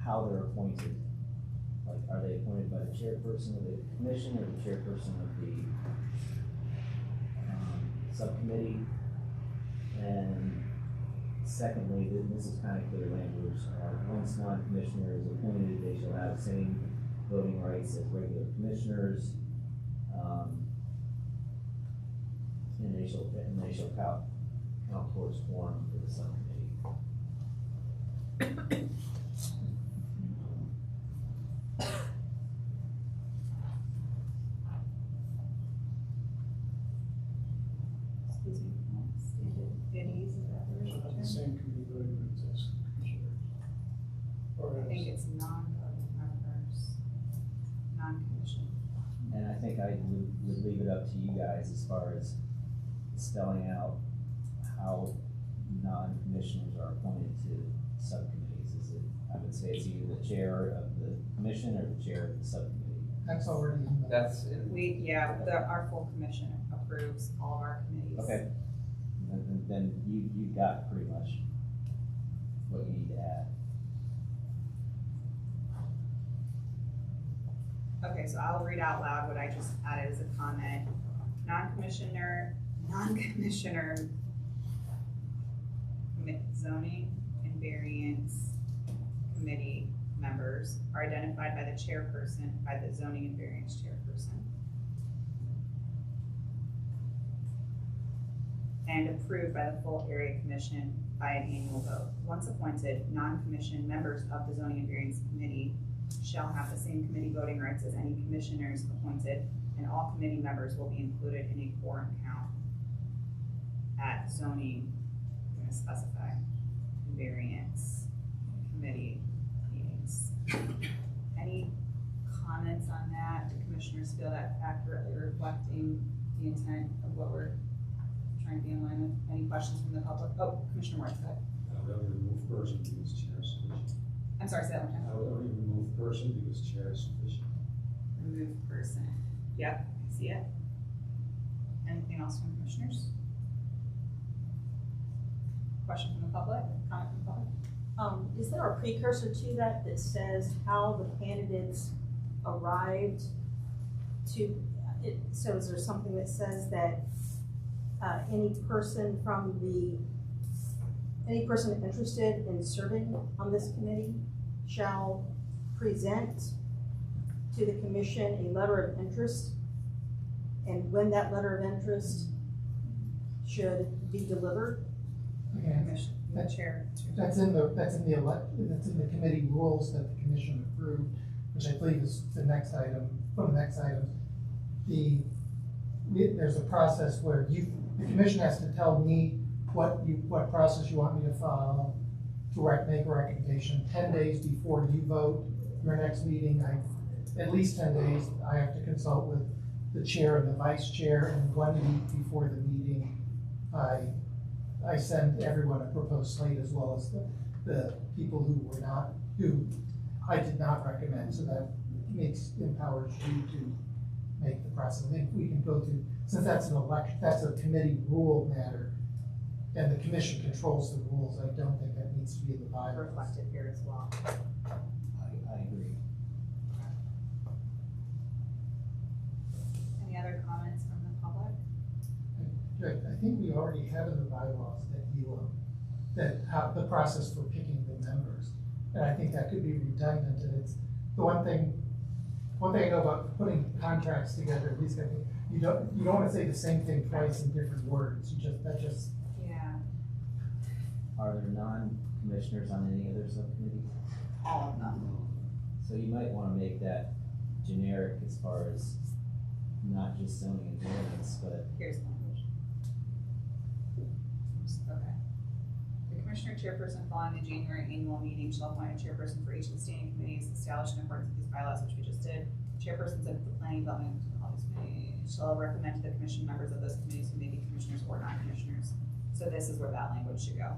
K: how they're appointed. Like, are they appointed by the chairperson of the commission or the chairperson of the, subcommittee? And secondly, this is kind of clear language, once non-commissioner is appointed, they shall have the same voting rights as regular commissioners. And they shall count towards quorum for the subcommittee.
A: excuse me, standard committees, is that the right
E: The
A: term?
E: same committee voting rights as commissioners. Or
A: I think
E: as,
A: it's non-voting members, non-commission.
K: And I think I would leave it up to you guys as far as spelling out how non-commissioners are appointed to subcommittees. Is it, I would say it's either the chair of the commission or the chair of the subcommittee.
L: That's already in the.
F: That's in,
A: Our full commission approves all of our committees.
K: Okay, then you got pretty much what you need to add.
A: Okay, so I'll read out loud what I just added as a comment. Non-commissioner, zoning and variance committee members are identified by the chairperson, by the zoning and variance chairperson. And approved by the full area commission by an annual vote. Once appointed, non-commissioned members of the zoning and variance committee shall have the same committee voting rights as any commissioners appointed, and all committee members will be included in a quorum count at zoning, I'm gonna specify, variance committee meetings. Any comments on that? Do commissioners feel that's accurately reflecting the intent of what we're trying to be in line with? Any questions from the public? Oh, Commissioner Moore, go ahead.
D: I would only remove person because chair is sufficient.
A: I'm sorry, say that one time.
D: I would only remove person because chair is sufficient.
A: Remove person. Yep, I see it. Anything else from commissioners? Question from the public? Comment from the public?
J: Is there a precursor to that that says how the candidates arrived to it? So is there something that says that any person interested in serving on this committee shall present to the commission a letter of interest, and when that letter of interest should be delivered?
L: Again,
A: Commission, the chair.
L: that's in the committee rules that the commission approved, which I believe is the next item, from the next item. There's a process where the commission has to tell me what process you want me to follow to make a recommendation. 10 days before you vote your next meeting, at least 10 days, I have to consult with the chair and the vice chair, and 1 week before the meeting, I send everyone a proposed slate as well as the people who I did not recommend, so that empowers you to make the process. I think we can go through, since that's an election, that's a committee rule matter, and the commission controls the rules, I don't think that needs to be in the bylaws.
A: Reflected here as well.
K: I agree.
A: Any other comments from the public?
L: I think we already have in the bylaws that how the process for picking the members, and I think that could be redundant, and it's the one thing I know about putting contracts together, at least I think, you don't want to say the same thing twice in different words,
A: Yeah,
K: Are there non-commissioners on any other subcommittees?
A: all of them.
K: So you might want to make that generic as far as not just zoning and variance, but
A: Here's the language. Okay. The commissioner chairperson following the January annual meeting shall appoint a chairperson for each of the standing committees established in accordance with these bylaws, which we just did. Chairpersons of the planning, development, and all these committees shall recommend to the commission members of those committees who may be commissioners or non-commissioners. So this is where that language should go.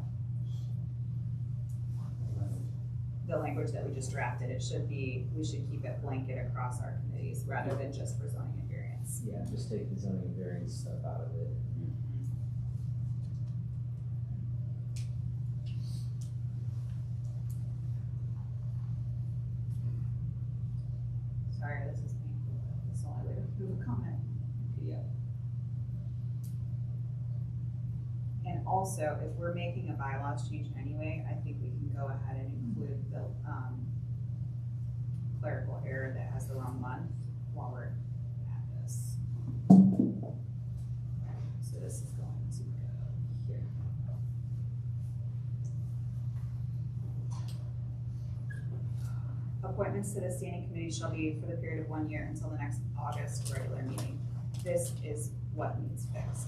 A: The language that we just drafted, we should keep it blanket across our committees rather than just for zoning and variance.
K: yeah, just take the zoning and variance stuff out of it.
A: Sorry, this is painful, but this is the only way to prove a comment in PDF. And also, if we're making a bylaws change anyway, I think we can go ahead and include the clerical error that has the wrong month while we're at this. So this is going to go here. Appointments to the standing committee shall be for the period of 1 year until the next August regular meeting. this is what needs fixed.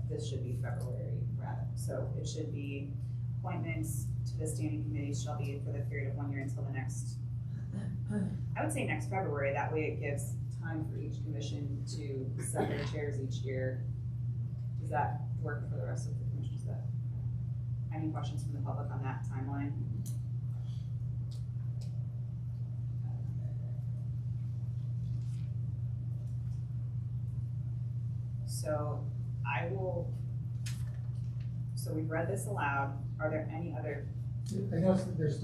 A: This should be February rather. So it should be appointments to the standing committees shall be for the period of 1 year until the next, I would say next February. That way it gives time for each commission to set their chairs each year. Does that work for the rest of the commissions? Any questions from the public on that timeline? So so we've read this aloud. Are there any other?
L: I noticed that there's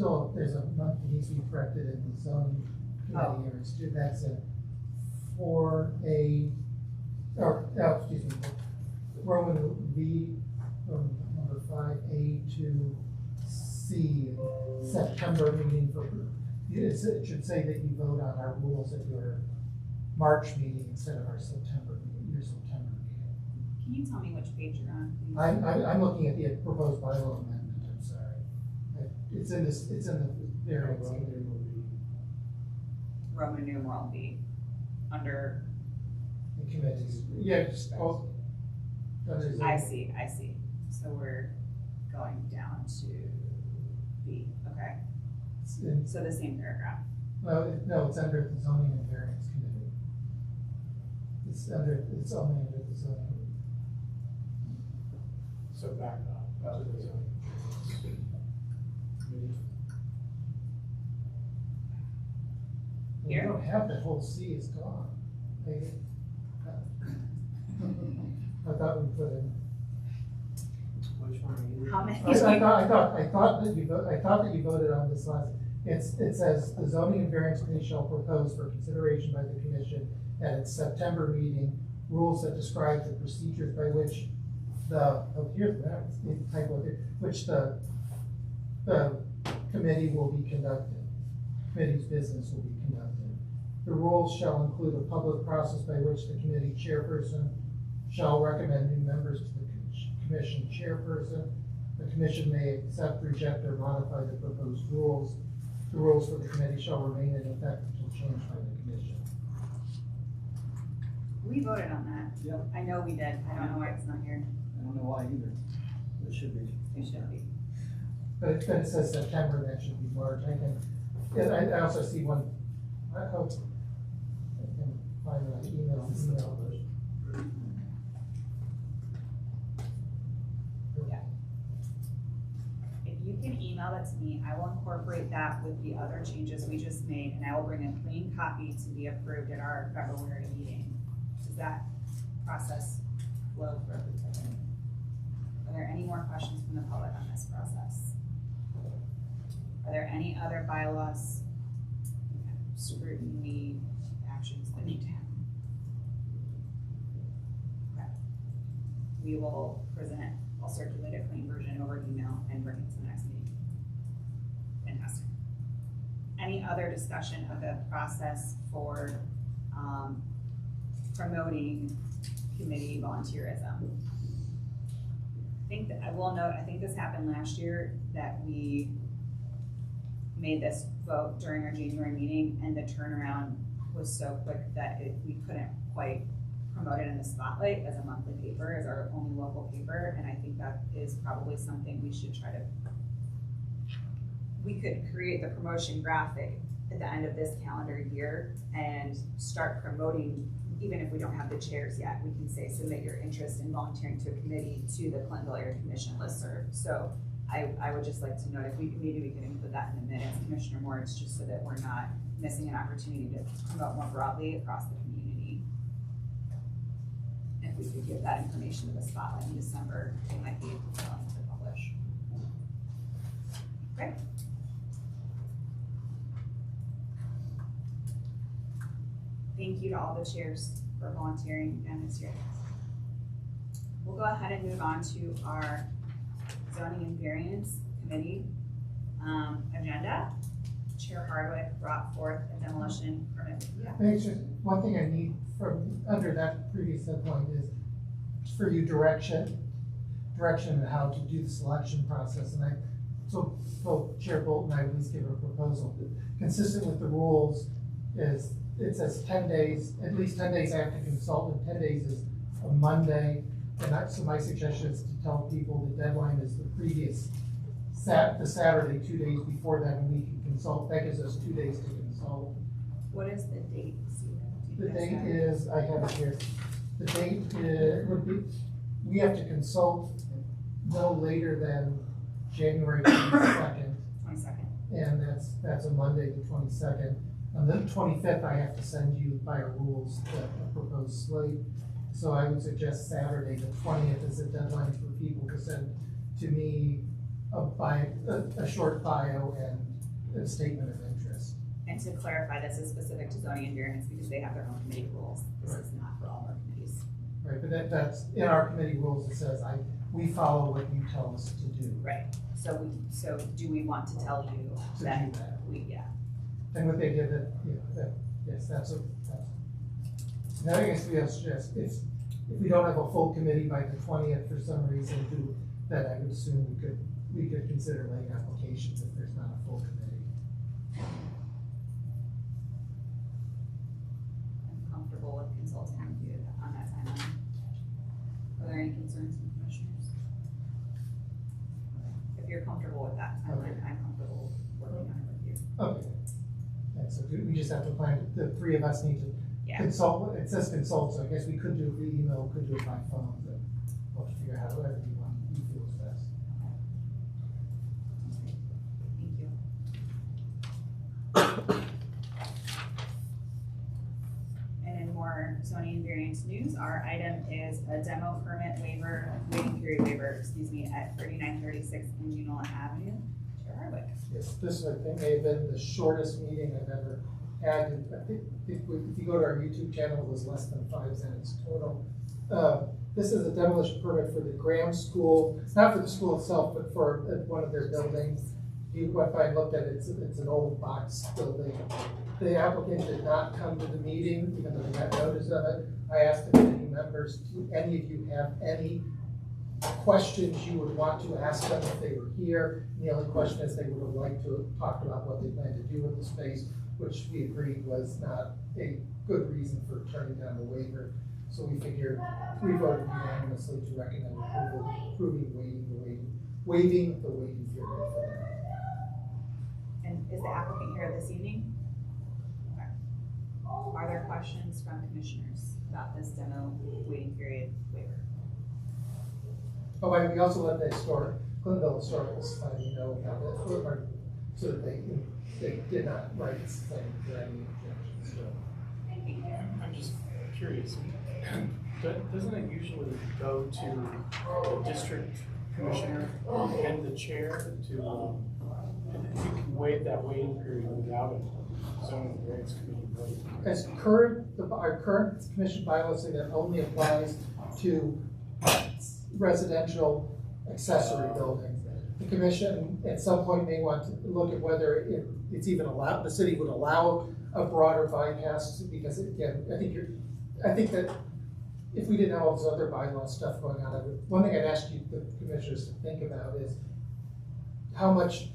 L: a month that needs to be corrected in the zoning committee here. That's a 4A, excuse me, Roman V, number 5A to C, September meeting for, it should say that you vote on our rules at your March meeting instead of our September meeting, your September meeting.
A: Can you tell me which page you're on, please?
L: I'm looking at the proposed bylaw amendment, I'm sorry. It's in the variance committee.
A: Roman numeral B, under.
L: The committees, yeah, just,
A: I see. So we're going down to B, okay. So the same paragraph.
L: Well, no, it's under the zoning and variance committee. It's only under the zoning.
E: So back up to the zoning committee.
L: You don't have the whole C is gone. I thought we put in.
I: Which one are you?
A: How many?
L: I thought that you voted on this last. It says the zoning and variance committee shall propose for consideration by the commission at its September meeting rules that describe the procedures by which which the committee will be conducted. Committee's business will be conducted. The rules shall include a public process by which the committee chairperson shall recommend new members to the commission chairperson. The commission may accept, reject, or modify the proposed rules. The rules for the committee shall remain in effect until changed by the commission.
A: We voted on that.
I: Yep.
A: I know we did. I don't know why it's not here.
I: I don't know why either. It should be.
A: It should be.
L: But it says September, that should be March. I also see one, I hope I can find an email.
A: If you can email that to me, I will incorporate that with the other changes we just made, and I will bring a clean copy to be approved at our February meeting. Does that process flow for everybody? Are there any more questions from the public on this process? Are there any other bylaws, scrutiny, actions that need to happen? Okay. We will present, I'll circulate a clean version over email and bring it to the next meeting. Fantastic. Any other discussion of the process for promoting committee volunteerism? I think that I will note, I think this happened last year, that we made this vote during our January meeting, and the turnaround was so quick that we couldn't quite promote it in the spotlight as a monthly paper, as our only local paper, and I think that is probably something we should try to, we could create the promotion graphic at the end of this calendar year and start promoting. Even if we don't have the chairs yet, we can say, submit your interest in volunteering to a committee to the Clintonville Area Commission listserv. So I would just like to note, if maybe we could include that in the minutes, Commissioner Moritz, just so that we're not missing an opportunity to promote more broadly across the community. If we could give that information to the spotlight in December, it might be willing to publish. Great. Thank you to all the chairs for volunteering again this year. We'll go ahead and move on to our zoning and variance committee agenda. Chair Hardwick brought forth a demolition permit. Yeah.
L: I think it's just one thing I need from under that previous deadline is for you direction on how to do the selection process. And so Chair Bolton and I at least give a proposal that consistent with the rules is it says 10 days, at least 10 days after consult, and 10 days is a Monday. And so my suggestion is to tell people the deadline is the previous the Saturday, 2 days before that, and we can consult. That gives us 2 days to consult.
A: What is the date?
L: The date is, I have it here, the date would be, we have to consult no later than January 22nd.
A: 22nd.
L: And that's a Monday, the 22nd. On the 25th, I have to send you by our rules the proposed slate. So I would suggest Saturday, the 20th is the deadline for people to send to me a short bio and a statement of interest.
A: And to clarify, this is specific to zoning and variance because they have their own committee rules. This is not for all our committees.
L: Right, but that's, in our committee rules, it says we follow what you tell us to do.
A: Right, so do we want to tell you
L: To
A: that
L: do that.
A: yeah.
L: And what they did, yes, that's. Now I guess we have to suggest, if we don't have a full committee by the 20th for some reason, that I would assume we could consider late applications if there's not a full committee.
A: I'm comfortable with consulting with you on that timeline. Are there any concerns from commissioners? If you're comfortable with that timeline, I'm comfortable working on it with you.
L: Okay. And so we just have to plan, the three of us need to consult, it says consult, so I guess we could do it via email, could do it by phone, but we'll have to figure out whatever you feel is best.
A: Thank you. And in more zoning and variance news, our item is a demo permit waiver, waiting period waiver, at 3936 Indianola Avenue. Chair Hardwick.
L: Yes, this I think may have been the shortest meeting I've ever had. I think if you go to our YouTube channel, it was less than 5 minutes total. This is a demolition permit for the Graham School. It's not for the school itself, but for one of their buildings. You went by and looked at it, it's an old box building. The applicant did not come to the meeting, even though they got notice of it. I asked the committee members, do any of you have any questions you would want to ask them if they were here? And the only question is they would have liked to have talked about what they plan to do with the space, which we agreed was not a good reason for turning down the waiver. So we figured, we voted unanimously to recommend waiving the waiting period for them.
A: And is the applicant here this evening? Okay. Are there questions from commissioners about this demo waiting period waiver?
L: Oh, and we also let the Glenville Historical Society know about that, so that they did not write saying there any objections. So.
E: I'm just curious, doesn't it usually go to the district commissioner and the chair to, if you can waive that waiting period without a zoning and variance committee vote?
L: As our current commission bylaws say that only applies to residential accessory buildings. The commission at some point may want to look at whether it's even allowed, the city would allow a broader bypass, because again, I think that if we didn't have all this other bylaw stuff going on, one thing I'd ask you, the commissioners, to think about is how much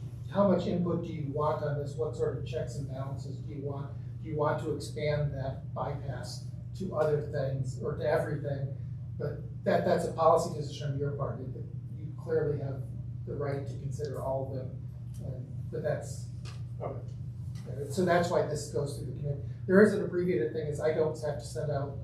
L: input do you want on this? What sort of checks and balances do you want? Do you want to expand that bypass to other things or to everything? But that's a policy decision on your part. You clearly have the right to consider all of them, but that's okay. So that's why this goes through the committee. There is an abbreviated thing, is I don't send out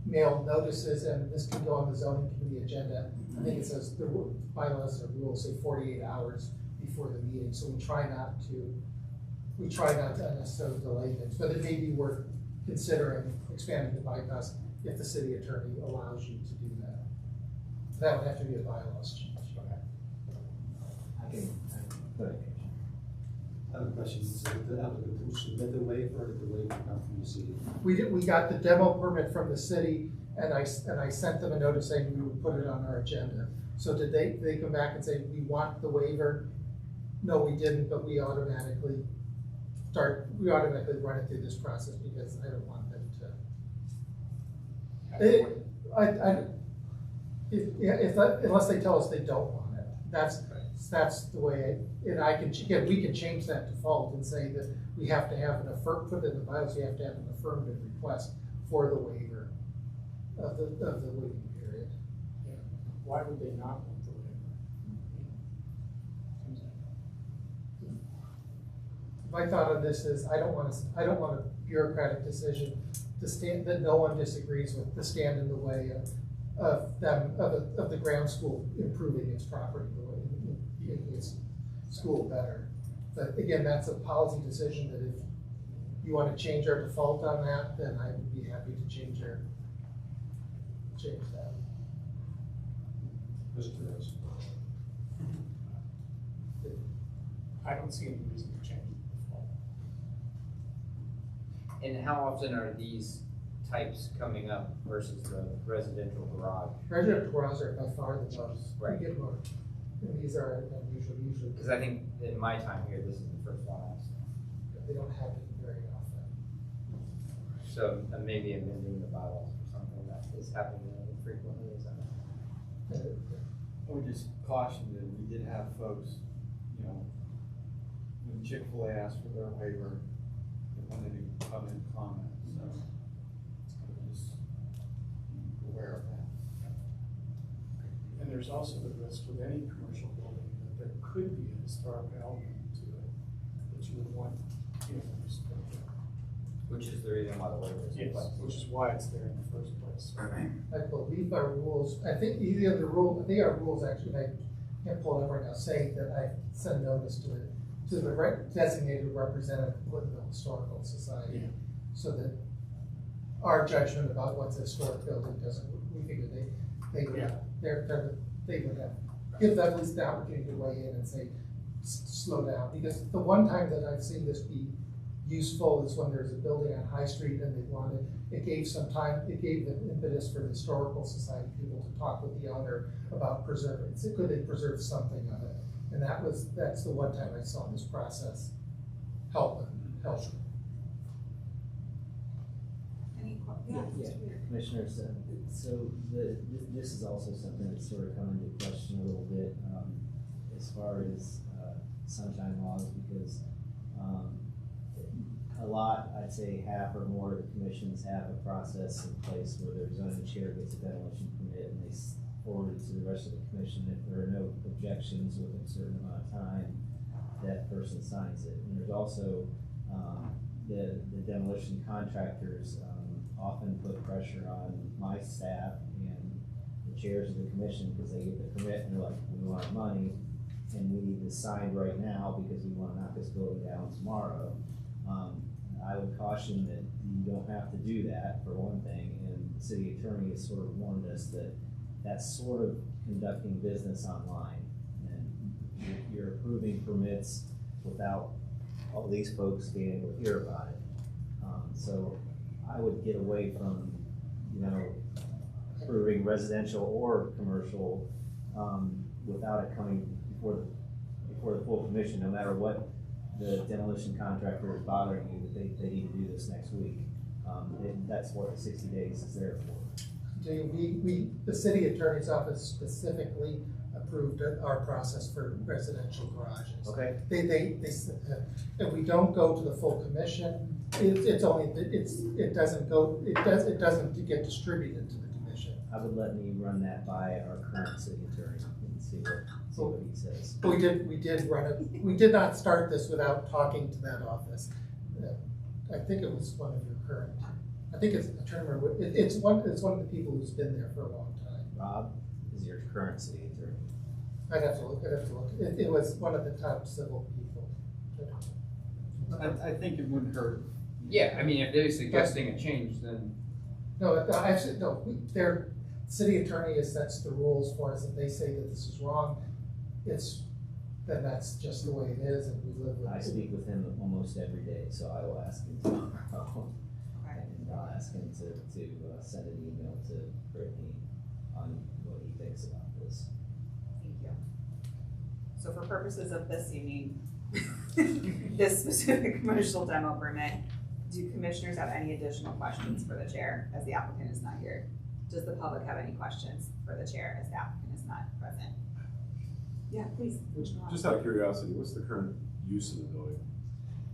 L: mail notices, and this can go on the zoning committee agenda. I think it says the bylaws or rules say 48 hours before the meeting, so we try not to unnecessarily delay things, but it may be worth considering expanding the bypass if the city attorney allows you to do that. That would have to be a bylaws change.
D: I have a question. So the applicant who submitted the waiver, did the waiver come from the city?
L: We got the demo permit from the city, and I sent them a notice saying we would put it on our agenda. So did they come back and say, we want the waiver? No, we didn't, but we automatically run it through this process because I don't want them to. Unless they tell us they don't want it. that's the way, and I can, again, we can change that default and say that we have to have put in the bylaws, we have to have an affirmative request for the waiver of the waiting period.
E: Yeah. Why would they not want the waiver?
L: My thought on this is, I don't want a bureaucratic decision to stand, that no one disagrees with, to stand in the way of the ground school improving its property, the way, making its school better. But again, that's a policy decision that if you want to change our default on that, then I would be happy to change that.
D: Mr. Rose.
E: I don't see any reason to change the default.
F: And how often are these types coming up versus the residential garage?
L: Residential garages are by far the most.
F: Right.
L: We get more. And these are usually.
F: Because I think in my time here, this is the first one I've seen.
L: They don't happen very often.
F: So maybe amending the bylaws or something that is happening frequently, is that?
I: I would just caution that we did have folks, you know, when Chick-fil-A asked for their waiver, they wanted to come and comment, so I would just be aware of that.
E: And there's also the risk with any commercial building that there could be a historic element to it that you would want, you know,
F: Which is the reason why the waiver is in place.
E: which is why it's there in the first place.
L: I believe our rules, I think our rules actually, I can't pull it up right now, say that I send notice to the designated representative of the Historical Society.
E: Yeah.
L: So that our judgment about what's a historic building doesn't, we figure they would have, they would have, give them at least the opportunity to weigh in and say, slow down. Because the one time that I've seen this be useful is when there's a building on High Street and they wanted, it gave the impetus for the Historical Society people to talk with the owner about preserving, so could they preserve something of it? And that's the one time I saw this process help.
A: Any
K: Yeah,
A: questions?
K: Commissioners, so this is also something that's sort of come into question a little bit, as far as, sunshine laws, because, a lot, I'd say half or more of the commissions have a process in place where their zoning chair gets a demolition permit and they forward it to the rest of the commission. If there are no objections within a certain amount of time, that person signs it. And there's also, the demolition contractors, often put pressure on my staff and the chairs of the commission, because they get the permit and they're like, we want our money and we need this signed right now because we want to knock this building down tomorrow. I would caution that you don't have to do that, for one thing, and the city attorney has sort of warned us that that's sort of conducting business online, and you're approving permits without all these folks being able to hear about it. So I would get away from, approving residential or commercial, without it coming before the full commission, no matter what the demolition contractor is bothering you, that they need to do this next week. That's what the 60 days is there for.
L: The city attorney's office specifically approved our process for residential garages.
K: Okay.
L: They if we don't go to the full commission, it doesn't get distributed to the commission.
K: I would let me run that by our current city attorney and see what he says.
L: We did run it. We did not start this without talking to that office. I think it was one of your current. I think it's. I'm trying to remember. It's one of the people who's been there for a long time.
K: Rob is your current city attorney.
L: I'd have to look. It was one of the top civil people.
I: I think it wouldn't hurt.
H: Yeah, I mean, if they're suggesting a change, then.
L: No, actually, no. Their city attorney sets the rules for us. If they say that this is wrong, then that's just the way it is, and we live with it.
K: I speak with him almost every day, so I will ask him tomorrow. And I'll ask him to send an email to Brittany on what he thinks about this.
A: Thank you. So for purposes of this evening, this specific commercial demo permit, do commissioners have any additional questions for the chair as the applicant is not here? Does the public have any questions for the chair as the applicant is not present? Yeah, please.
G: Just out of curiosity, what's the current use of the building?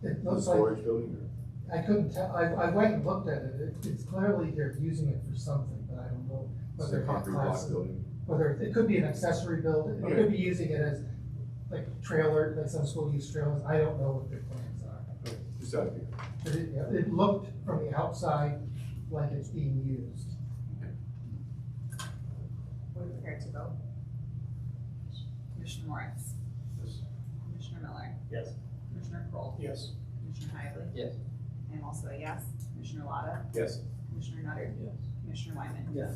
L: It
G: Is it a
L: looks like,
G: storage building or?
L: I couldn't tell, I went and looked at it, it's clearly they're using it for something, but I don't know
G: It's
L: whether
G: a concrete block
L: class,
G: building?
L: whether, it could be an accessory building, it could be using it as like trailer, like some school use trailers, I don't know what their plans are.
G: Okay, just out of curiosity.
L: But it, yeah, it looked from the outside like it's being used.
A: We're prepared to vote. Commissioner Moritz.
G: Yes.
A: Commissioner Miller.
B: Yes.
A: Commissioner Kroll.
E: Yes.
A: Commissioner Hively.
F: Yes.
A: I'm also a yes. Commissioner Lotta.
G: Yes.
A: Commissioner Nutter.
F: Yes.
A: Commissioner Wyman.
I: Yes.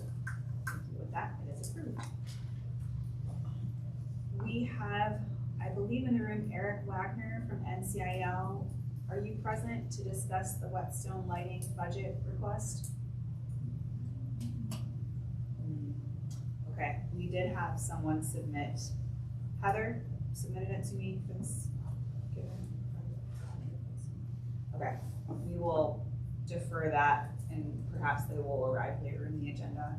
A: Thank you. With that, it is approved. We have, I believe in the room, Eric Wagner from NCIL. Are you present to discuss the Whetstone lighting budget request? Okay, we did have someone submit, Heather submitted it to me for this. Okay, we will defer that and perhaps they will arrive later in the agenda.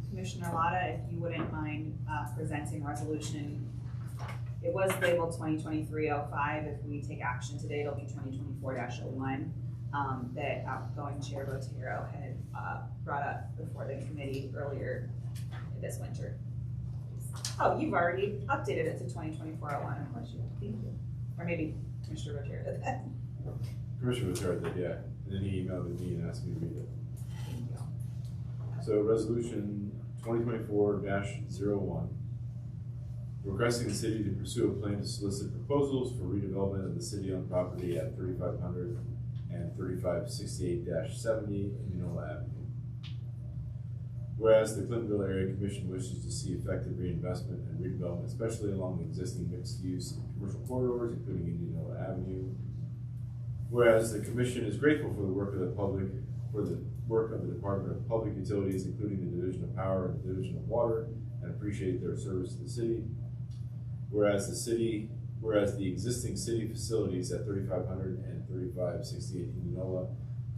A: Commissioner Lotta, if you wouldn't mind presenting resolution. It was labeled 2023-05. If we take action today, it'll be 2024-01. That outgoing Chair Botero had brought up before the committee earlier this winter. Oh, you've already updated it to 2024-01. Of course you have. Thank you. Or maybe Commissioner Botero did that.
G: Commissioner Botero did, yeah, and then he emailed me and asked me to read it.
A: Thank you.
G: So resolution 2024-01, requesting the city to pursue a plan to solicit proposals for redevelopment of the city-owned property at 3500 and 3568-70 Indianola Avenue. Whereas the Clintonville Area Commission wishes to see effective reinvestment and redevelopment, especially along the existing mixed-use commercial corridors, including Indianola Avenue. Whereas the commission is grateful for the work of the Department of Public Utilities, including the Division of Power and the Division of Water, and appreciate their service to the city. Whereas the existing city facilities at 3500 and 3568 Indianola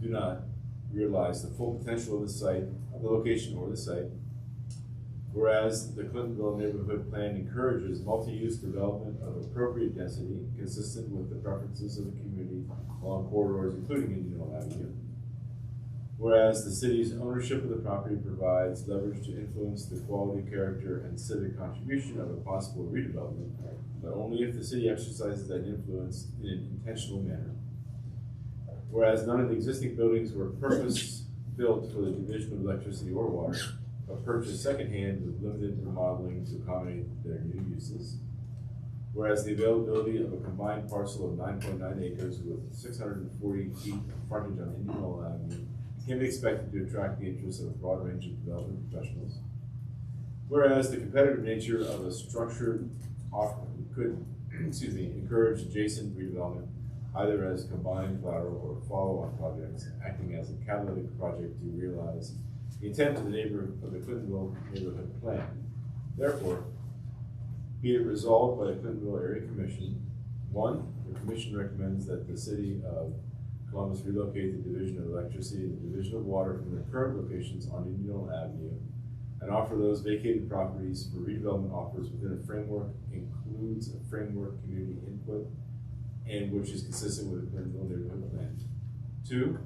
G: do not realize the full potential of the site, of the location or the site. Whereas the Clintonville Neighborhood Plan encourages multi-use development of appropriate density consistent with the preferences of the community along corridors, including Indianola Avenue. Whereas the city's ownership of the property provides leverage to influence the quality, character, and civic contribution of a possible redevelopment, but only if the city exercises that influence in an intentional manner. Whereas none of the existing buildings were purpose-built for the division of electricity or water, but purchased secondhand with limited remodeling to accommodate their new uses. Whereas the availability of a combined parcel of 9.9 acres with 640 feet of frontage on Indianola Avenue can be expected to attract the interest of a broad range of development professionals. Whereas the competitive nature of a structured offering could, encourage adjacent redevelopment, either as combined collateral or follow-on projects, acting as a catalytic project to realize the intent of the Clintonville Neighborhood Plan. Therefore, be it resolved by the Clintonville Area Commission, 1, the Commission recommends that the City of Columbus relocate the Division of Electricity and the Division of Water from their current locations on Indianola Avenue and offer those vacated properties for redevelopment offers within a framework includes a framework community input and which is consistent with the Clintonville Neighborhood Plan. 2,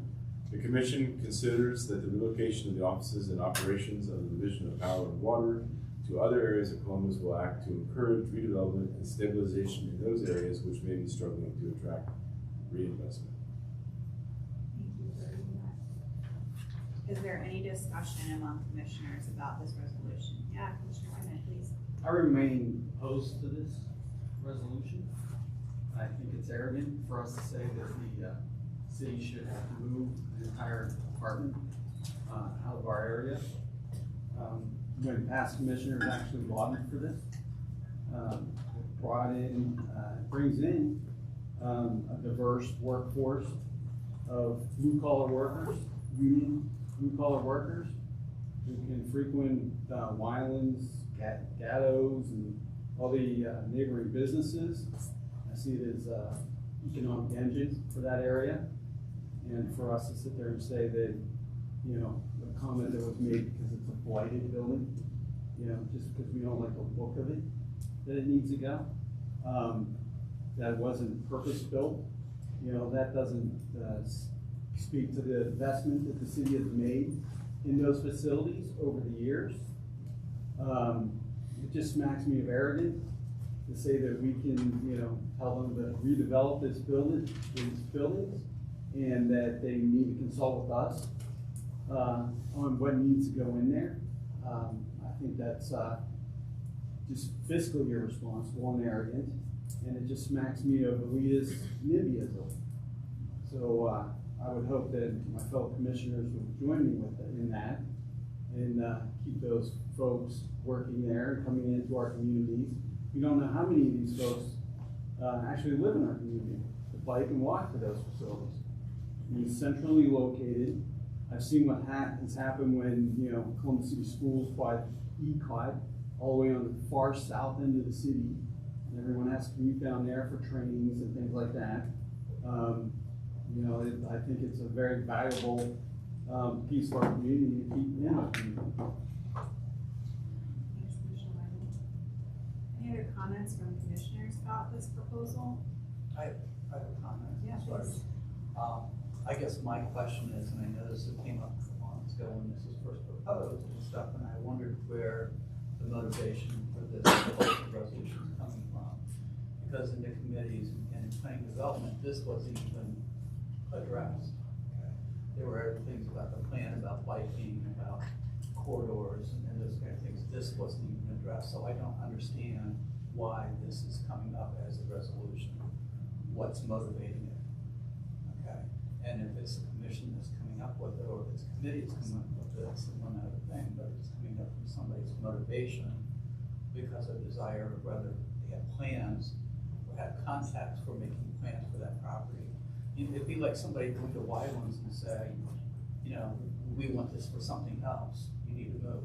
G: the Commission considers that the relocation of the offices and operations of the Division of Power and Water to other areas of Columbus will act to encourage redevelopment and stabilization in those areas which may be struggling to attract reinvestment.
A: Is there any discussion among commissioners about this resolution? Yeah, Commissioner Wyman, please.
I: I remain opposed to this resolution. I think it's arrogant for us to say that the city should have to move the entire department out of our area. When past commissioners actually lobbied for this, brings in a diverse workforce of blue-collar workers, union blue-collar workers who can frequent Wylands, Gattos, and all the neighboring businesses. I see it as economic engine for that area. And for us to sit there and say that you know, the comment that was made because it's a blighted building, you know, just because we don't like the look of it, that it needs to go. That it wasn't purpose-built, you know, that doesn't speak to the investment that the city has made in those facilities over the years. It just smacks me of arrogance to say that we can, you know, tell them to redevelop these buildings, and that they need to consult with us on what needs to go in there. I think that's just fiscally irresponsible and arrogant, and it just smacks me of elitist NIMBYism. So I would hope that my fellow commissioners would join me in that, and keep those folks working there and coming into our communities. We don't know how many of these folks actually live in our community to bike and walk to those facilities. I mean, centrally located. I've seen what has happened when, you know, Columbus City Schools bought ECOT all the way on the far south end of the city, and everyone has to commute down there for trainings and things like that. You know, I think it's a very valuable piece of our community to keep in our community.
A: Any other comments from commissioners about this proposal?
H: I have a comment.
A: Yeah,
H: Sorry.
A: please.
H: I guess my question is, and I noticed it came up a while ago when this was first proposed and stuff, and I wondered where the motivation for this resolution is coming from. Because in the committees and in planning development, this wasn't even addressed. Okay. There were other things about the plan, about biking, about corridors and those kind of things. This wasn't even addressed, so I don't understand why this is coming up as a resolution. What's motivating it? Okay, and if it's the commission that's coming up with it, or if it's a committee that's coming up with it, it's one other thing, but it's coming up from somebody's motivation because of desire, or whether they have plans or have contacts for making plans for that property. It'd be like somebody going to Wylands and say, you know, we want this for something else, you need to move,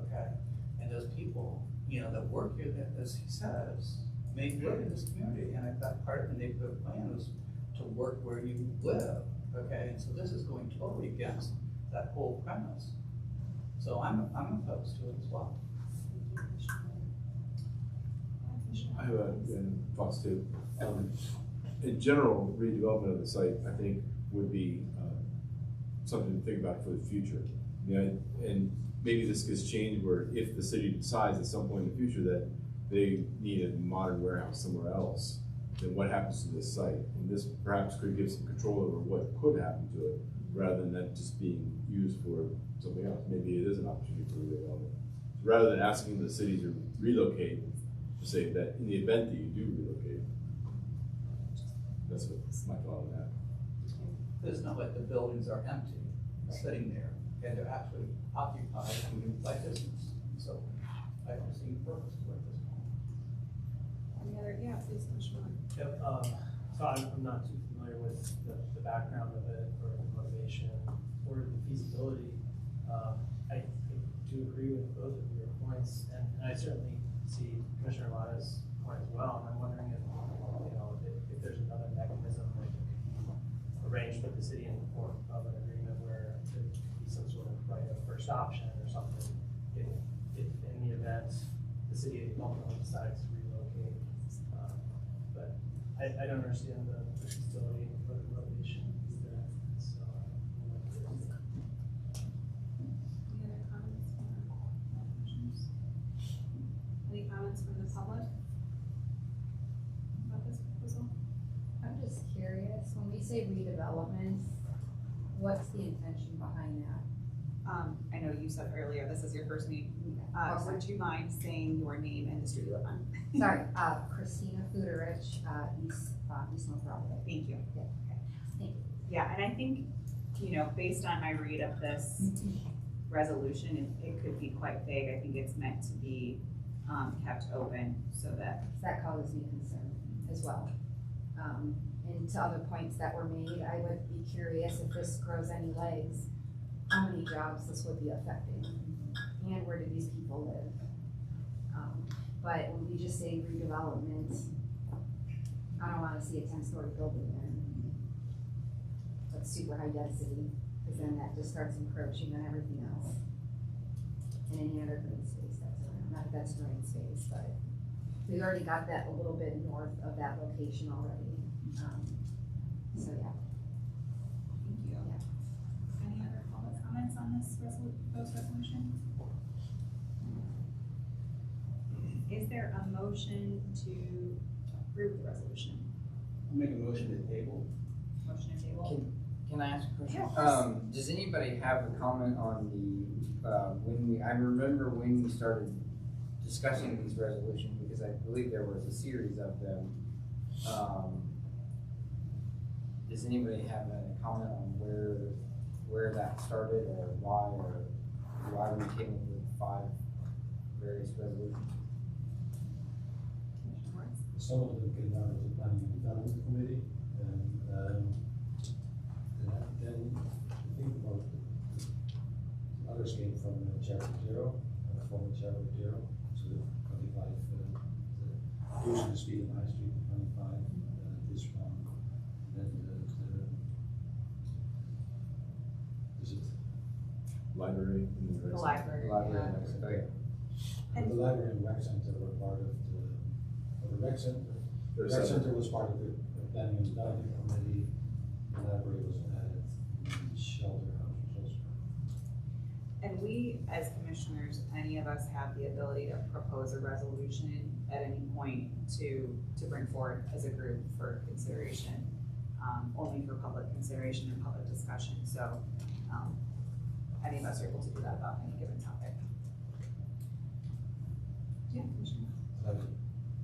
H: okay? And those people, you know, that work here, that, as he says, may live in this community, and I thought part of the neighborhood plan was to work where you live, okay? And so this is going totally against that whole premise. So I'm opposed to it as well.
G: I have thoughts too. In general, redevelopment of the site, I think, would be something to think about for the future. You know, and maybe this gets changed where if the city decides at some point in the future that they need a modern warehouse somewhere else, then what happens to this site? And this perhaps could give some control over what could happen to it, rather than that just being used for something else. Maybe it is an opportunity for redevelopment. Rather than asking the city to relocate, to say that in the event that you do relocate. That's my thought on that.
H: It's not like the buildings are empty, sitting there, and they're actually occupied and used by business. So I don't see the purpose to it at this point.
A: Any other, yeah, please, Commissioner.
B: Yep, so I'm not too familiar with the background of it, or the motivation, or the feasibility. I do agree with both of your points, and I certainly see Commissioner Lada's point as well, and I'm wondering if, you know, if there's another mechanism that could be arranged with the city in the form of an agreement where there could be some sort of right of first option or something, if in the event the city ultimately decides to relocate. But I don't understand the feasibility or the motivation either, so
A: Any other comments from our commissioners? Any comments from the public about this proposal?
P: I'm just curious, when we say redevelopment, what's the intention behind that?
A: I know you said earlier, this is your first meeting. Would you mind saying your name and the street you live on?
P: Sorry, Christina Fuderich, East North Broadway.
A: Thank you.
P: Yeah, okay, thank you.
A: Yeah, and I think, you know, based on my read of this resolution, it could be quite vague. I think it's meant to be kept open so that.
P: That causes me concern as well. And to other points that were made, I would be curious if this grows any legs, how many jobs this would be affecting, and where do these people live? But when we just say redevelopment, I don't wanna see a 10-story building there. That's super high density, because then that just starts encroaching on everything else. And any other green space that's around, not that that's green space, but we already got that a little bit north of that location already. So yeah.
A: Thank you.
P: Yeah.
A: Any other public comments on this proposed resolution? Is there a motion to approve the resolution?
I: I'll make a motion to table.
A: Motion to table?
F: Can I ask a question?
A: Yeah, of course.
F: Does anybody have a comment on the, I remember when we started discussing these resolutions, because I believe there was a series of them. Does anybody have a comment on where that started, or why we came up with 5 various resolutions?
D: Some of them came out of the Planning and Development Committee, and then I think about others came from Chair Zero, former Chair Zero, so 25, usually speed of High Street, 25, this one, then is it?
G: Library.
A: The library.
F: Library,
A: Yeah.
F: oh, yeah.
D: The library and rec center were part of the rec center. The rec center was part of the Planning and Development Committee. The library was added. The shelter house was also.
A: And we, as commissioners, any of us have the ability to propose a resolution at any point to bring forward as a group for consideration, only for public consideration and public discussion. So any of us are able to do that about any given topic. Yeah, Commissioner.
D: I have a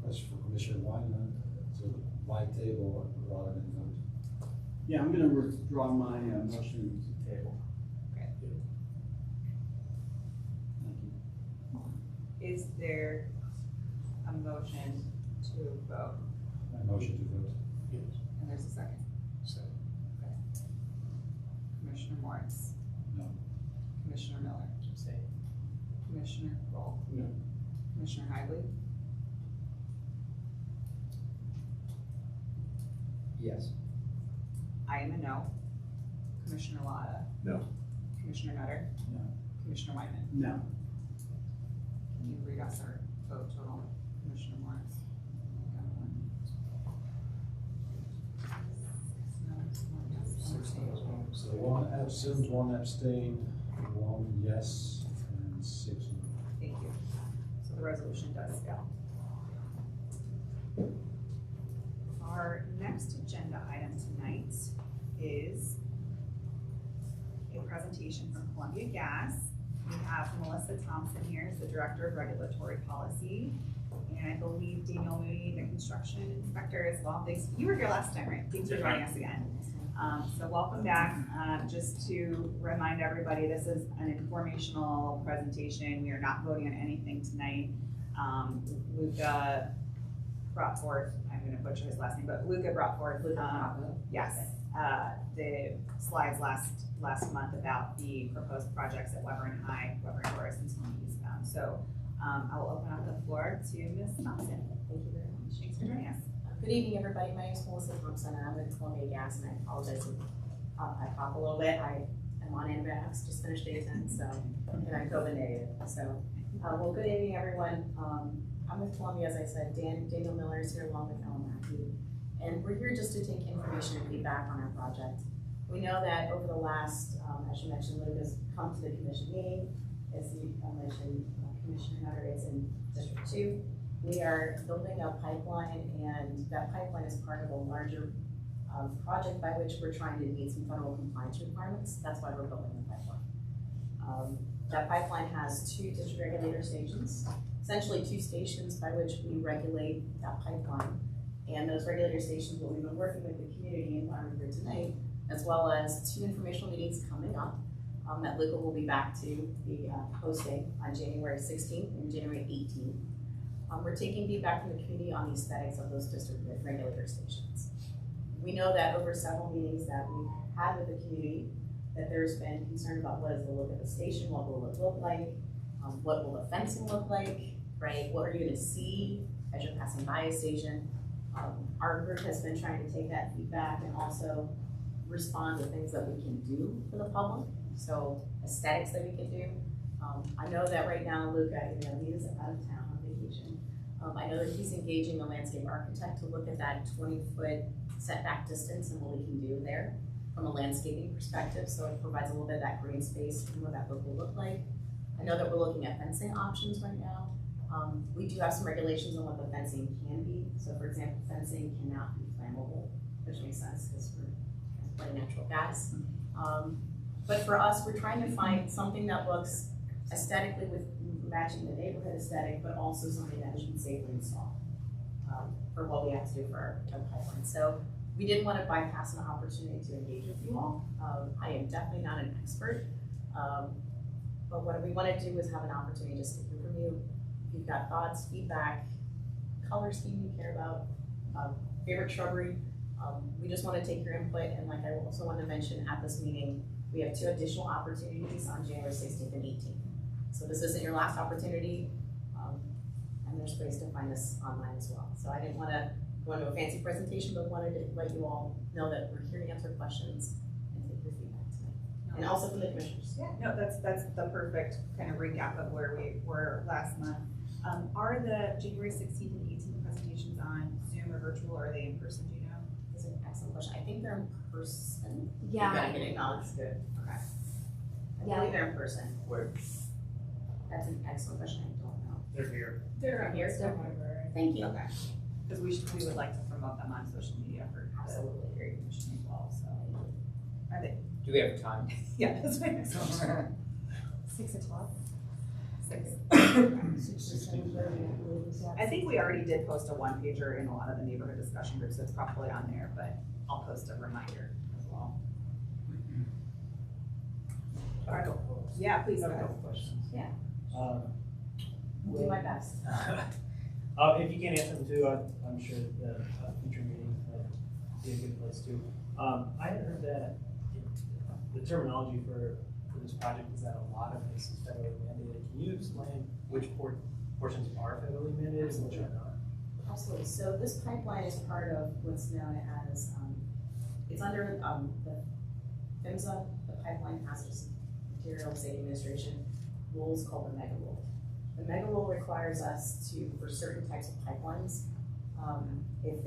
D: question for Commissioner Wyman. So why table rather than vote?
I: Yeah, I'm gonna withdraw my motion to table.
A: Okay.
I: Thank you.
A: Is there a motion to vote?
D: My motion to vote.
I: Yes.
A: And there's a second. Okay. Commissioner Morris.
D: No.
A: Commissioner Miller.
B: Say.
A: Commissioner Kroll.
I: No.
A: Commissioner Higley.
F: Yes.
A: I am a no. Commissioner Lotta.
G: No.
A: Commissioner Nutter.
I: No.
A: Commissioner Wyman.
I: No.
A: Can you read us our vote total? Commissioner Morris. Got one. 16.
D: So 1 absent, 1 abstain, 1 yes, and 6 no.
A: Thank you. So the resolution does fail. Our next agenda item tonight is a presentation from Columbia Gas. We have Melissa Thompson here as the Director of Regulatory Policy. And I believe Daniel Mooney, the Construction Inspector as well. Thanks, you were here last time, right? Thanks for joining us again. So welcome back. Just to remind everybody, this is an informational presentation. We are not voting on anything tonight. Luca brought forth, I'm gonna butcher his last name, but Luca brought forth, yes, the slides last month about the proposed projects at Weber and High, Weber and Horace and Tony Eastbound. So I will open up the floor to Ms. Thompson. Thank you very much. Thanks for joining us.
Q: Good evening, everybody. My name is Melissa Thompson, and I'm with Columbia Gas, and I apologize if I talk a little bit. I am on antibiotics, just finished day 10, so, and I'm COVID negative. So, well, good evening, everyone. I'm with Columbia, as I said. Daniel Miller is here along with Ellen Mackey, and we're here just to take information and feedback on our project. We know that over the last, as you mentioned, Luke has come to the commission meeting. As you mentioned, Commissioner Nutter is in District 2. We are building a pipeline, and that pipeline is part of a larger project by which we're trying to meet some federal compliance requirements. That's why we're building the pipeline. That pipeline has 2 district regulator stations, essentially 2 stations by which we regulate that pipeline. And those regulator stations, what we've been working with the community and why we're here tonight, as well as 2 informational meetings coming up that Luca will be back to be hosting on January 16th and January 18th. We're taking feedback from the community on the aesthetics of those district regulator stations. We know that over several meetings that we've had with the community, that there's been concern about what is the look of the station, what will it look like, what will the fencing look like, right? What are you gonna see as you're passing by a station? Our group has been trying to take that feedback and also respond to things that we can do for the public, so aesthetics that we can do. I know that right now Luca, he is out of town on vacation. I know that he's engaging a landscape architect to look at that 20-foot setback distance and what we can do there from a landscaping perspective, so it provides a little bit of that green space and what that book will look like. I know that we're looking at fencing options right now. We do have some regulations on what the fencing can be. So for example, fencing cannot be flammable, which makes sense because we're playing natural gas. But for us, we're trying to find something that looks aesthetically with matching the neighborhood aesthetic, but also something that we can safely install for what we have to do for our pipeline. So we didn't want to bypass an opportunity to engage with you all. I am definitely not an expert, but what we want to do is have an opportunity just to hear from you. If you've got thoughts, feedback, color scheme you care about, favorite shrubbery, we just want to take your input. And like I also want to mention at this meeting, we have 2 additional opportunities on January 16th and 18th. So this isn't your last opportunity, and there's ways to find this online as well. So I didn't want to go into a fancy presentation, but wanted to let you all know that we're here to answer questions and take your feedback tonight. And also from the commissioners.
A: Yeah, no, that's the perfect kind of recap of where we were last month. Are the January 16th and 18th presentations on Zoom or virtual, or are they in person, do you know?
Q: That's an excellent question. I think they're in person.
P: Yeah.
Q: You gotta get acknowledged. Good. Okay. I believe they're in person.
B: Where?
Q: That's an excellent question. I don't know.
B: They're here.
Q: They're here. Thank you.
A: Okay. Because we would like to promote them on social media for
Q: Absolutely.
A: the area commission as well, so. Are they?
F: Do we have time?
A: Yeah, that's my next question.
P: 6 o'clock.
A: 6.
P: 6 or 7:30.
A: I think we already did post a one-pager in a lot of the neighborhood discussion groups, so it's probably on there, but I'll post a reminder as well. All right. Yeah, please.
B: I have a couple questions.
Q: Yeah.
B: Um,
Q: I'll do my best.
B: If you can't answer them too, I'm sure the future meeting would be a good place too. I had heard that the terminology for this project is that a lot of this is federally mandated. Can you explain which portions are federally mandated and which are not?
Q: Absolutely. So this pipeline is part of what's known as, it's under the PHMSA, the Pipeline Hazardous Materials Safety Administration rules called the Mega Rule. The Mega Rule requires us to, for certain types of pipelines, if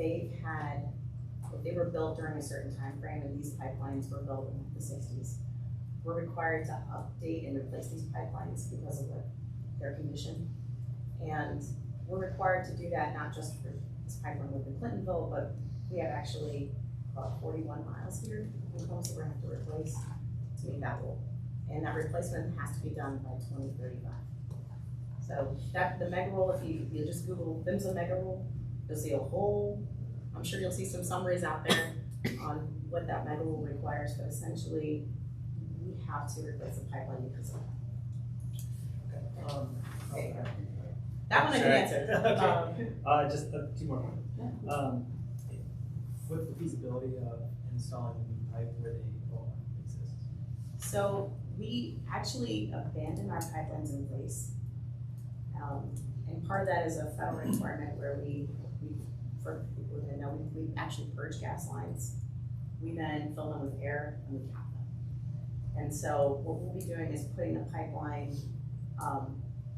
Q: they were built during a certain time frame, and these pipelines were built in the 60s, we're required to update and replace these pipelines because of their condition. And we're required to do that not just for this pipeline within Clintonville, but we have actually about 41 miles here in Combs that we're going to have to replace to meet that rule. And that replacement has to be done by 2035. So the Mega Rule, if you just Google PHMSA Mega Rule, you'll see a whole, I'm sure you'll see some summaries out there on what that Mega Rule requires, but essentially we have to replace the pipeline because of that.
B: Okay.
Q: That one I can answer.
B: Okay. Just 2 more. What's the feasibility of installing a new pipe where they don't exist?
Q: So we actually abandon our pipelines in place. And part of that is a federal requirement where for people who didn't know, we actually purge gas lines. We then fill them with air and we cap them. And so what we'll be doing is putting a pipeline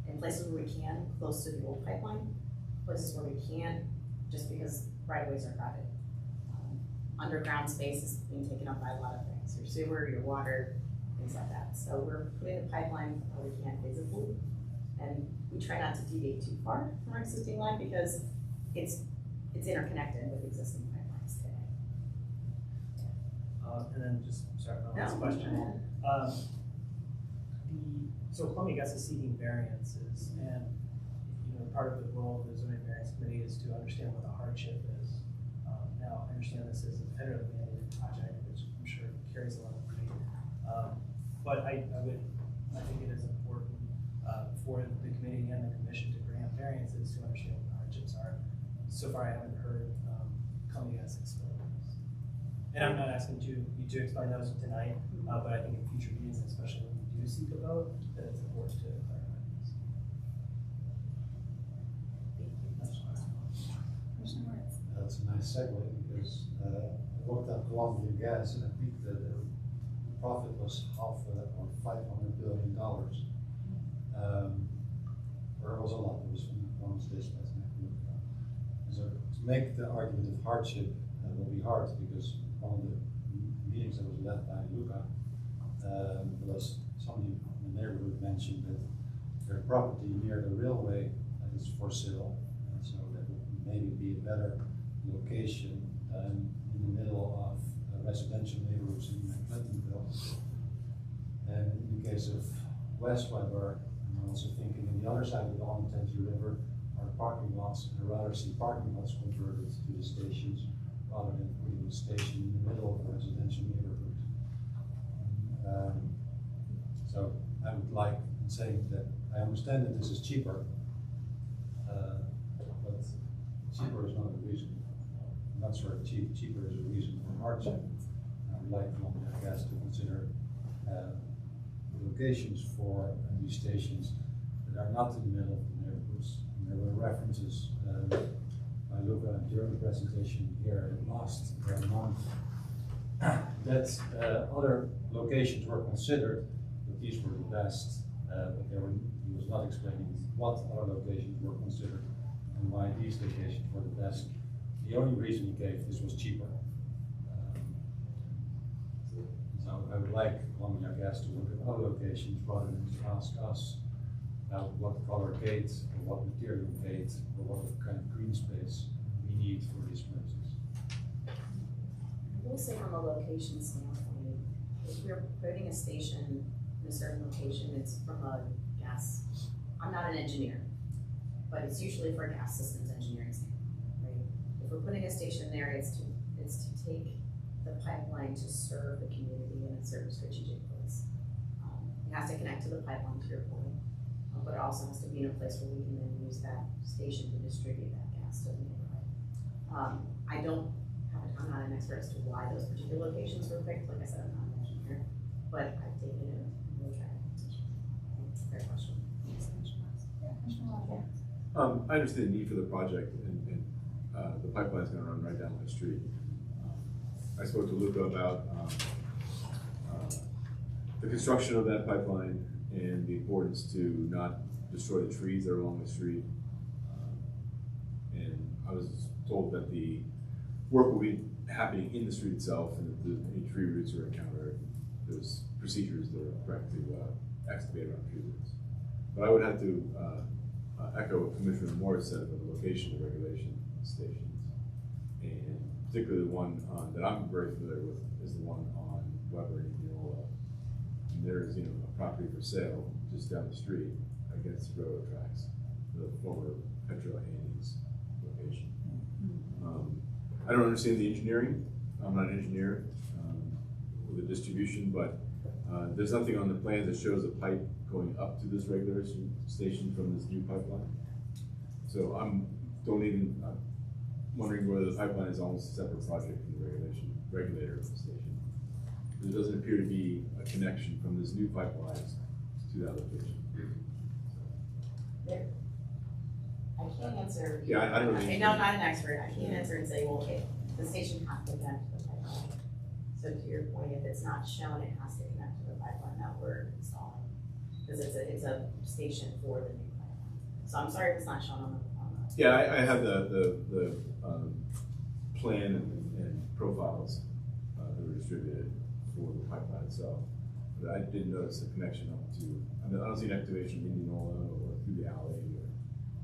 Q: in places where we can, close to the old pipeline, places where we can't, just because right-of-ways are crowded. Underground space is being taken up by a lot of things, your sewer, your water, things like that. So we're putting a pipeline where we can physically, and we try not to deviate too far from our existing line because it's interconnected with existing pipelines today.
B: And then just, sorry, my last question. So Columbia gets is seeking variances, and part of the role of the zoning variance committee is to understand what the hardship is. Now, I understand this is a federally mandated project, which I'm sure carries a lot of weight. But I think it is important for the committee and the commission to grant variances to understand what the hardships are. So far, I haven't heard Columbia Gas explain those. And I'm not asking you to explain those tonight, but I think in future meetings, especially when we do seek a vote, that it's important to clarify these.
D: That's a nice segue because worked at Columbia Gas, and I think that the profit was half of that, or $500 billion. Or it was a lot, it was one of those days. So to make the argument of hardship will be hard, because one of the meetings that was led by Luca was somebody in the neighborhood mentioned that their property near the railway is for sale, and so that would maybe be a better location than in the middle of residential neighborhoods in Clintonville. And in the case of West Weber, I'm also thinking on the other side of the Tennessee River are parking lots, and I'd rather see parking lots converted to the stations rather than putting a station in the middle of a residential neighborhood. So I would like in saying that I understand that this is cheaper, but cheaper is not a reason. I'm not sure cheaper is a reason for hardship. I would like Columbia Gas to consider locations for these stations that are not in the middle of the neighborhoods. And there were references by Luca during the presentation here last month that other locations were considered, but these were the best. But he was not explaining what other locations were considered and why these locations were the best. The only reason he gave, this was cheaper. So I would like Columbia Gas to look at other locations rather than to ask us about what color gate, or what material gate, or what kind of green space we need for these places.
Q: I will say from a location standpoint, if we're putting a station in a certain location, it's from a gas, I'm not an engineer, but it's usually for a gas systems engineering standpoint, right? If we're putting a station there, it's to take the pipeline to serve the community in a certain strategic place. It has to connect to the pipeline, to your point, but it also has to be in a place where we can then use that station to distribute that gas to the neighborhood. I'm not an expert as to why those particular locations were picked. Like I said, I'm not an engineer, but I've taken it and we'll try it. Fair question.
G: I understand the need for the project, and the pipeline is going to run right down my street. I spoke to Luca about the construction of that pipeline and the importance to not destroy the trees that are along the street. And I was told that the work will be happening in the street itself, and if any tree roots are encountered, there's procedures that are correct to excavate around tree roots. But I would have to echo what Commissioner Moore said about the location of regulation stations, and particularly the one that I'm very familiar with is the one on Weber and Indianola. And there's a property for sale just down the street against the railroad tracks, the former Petro Andes location. I don't understand the engineering. I'm not an engineer with the distribution, but there's nothing on the plans that shows a pipe going up to this regulation station from this new pipeline. So I'm wondering whether the pipeline is almost a separate project from the regulator of the station. There doesn't appear to be a connection from this new pipeline to that location.
Q: I can't answer.
G: Yeah, I don't know.
Q: I know I'm not an expert. I can't answer and say, well, okay, the station has to connect to the pipeline. So to your point, if it's not shown, it has to connect to the pipeline that we're installing, because it's a station for the new pipeline. So I'm sorry if it's not shown on the.
G: Yeah, I have the plan and profiles that were distributed for the pipeline itself. But I didn't notice a connection up to. I don't see an activation in Indianola or through the alley or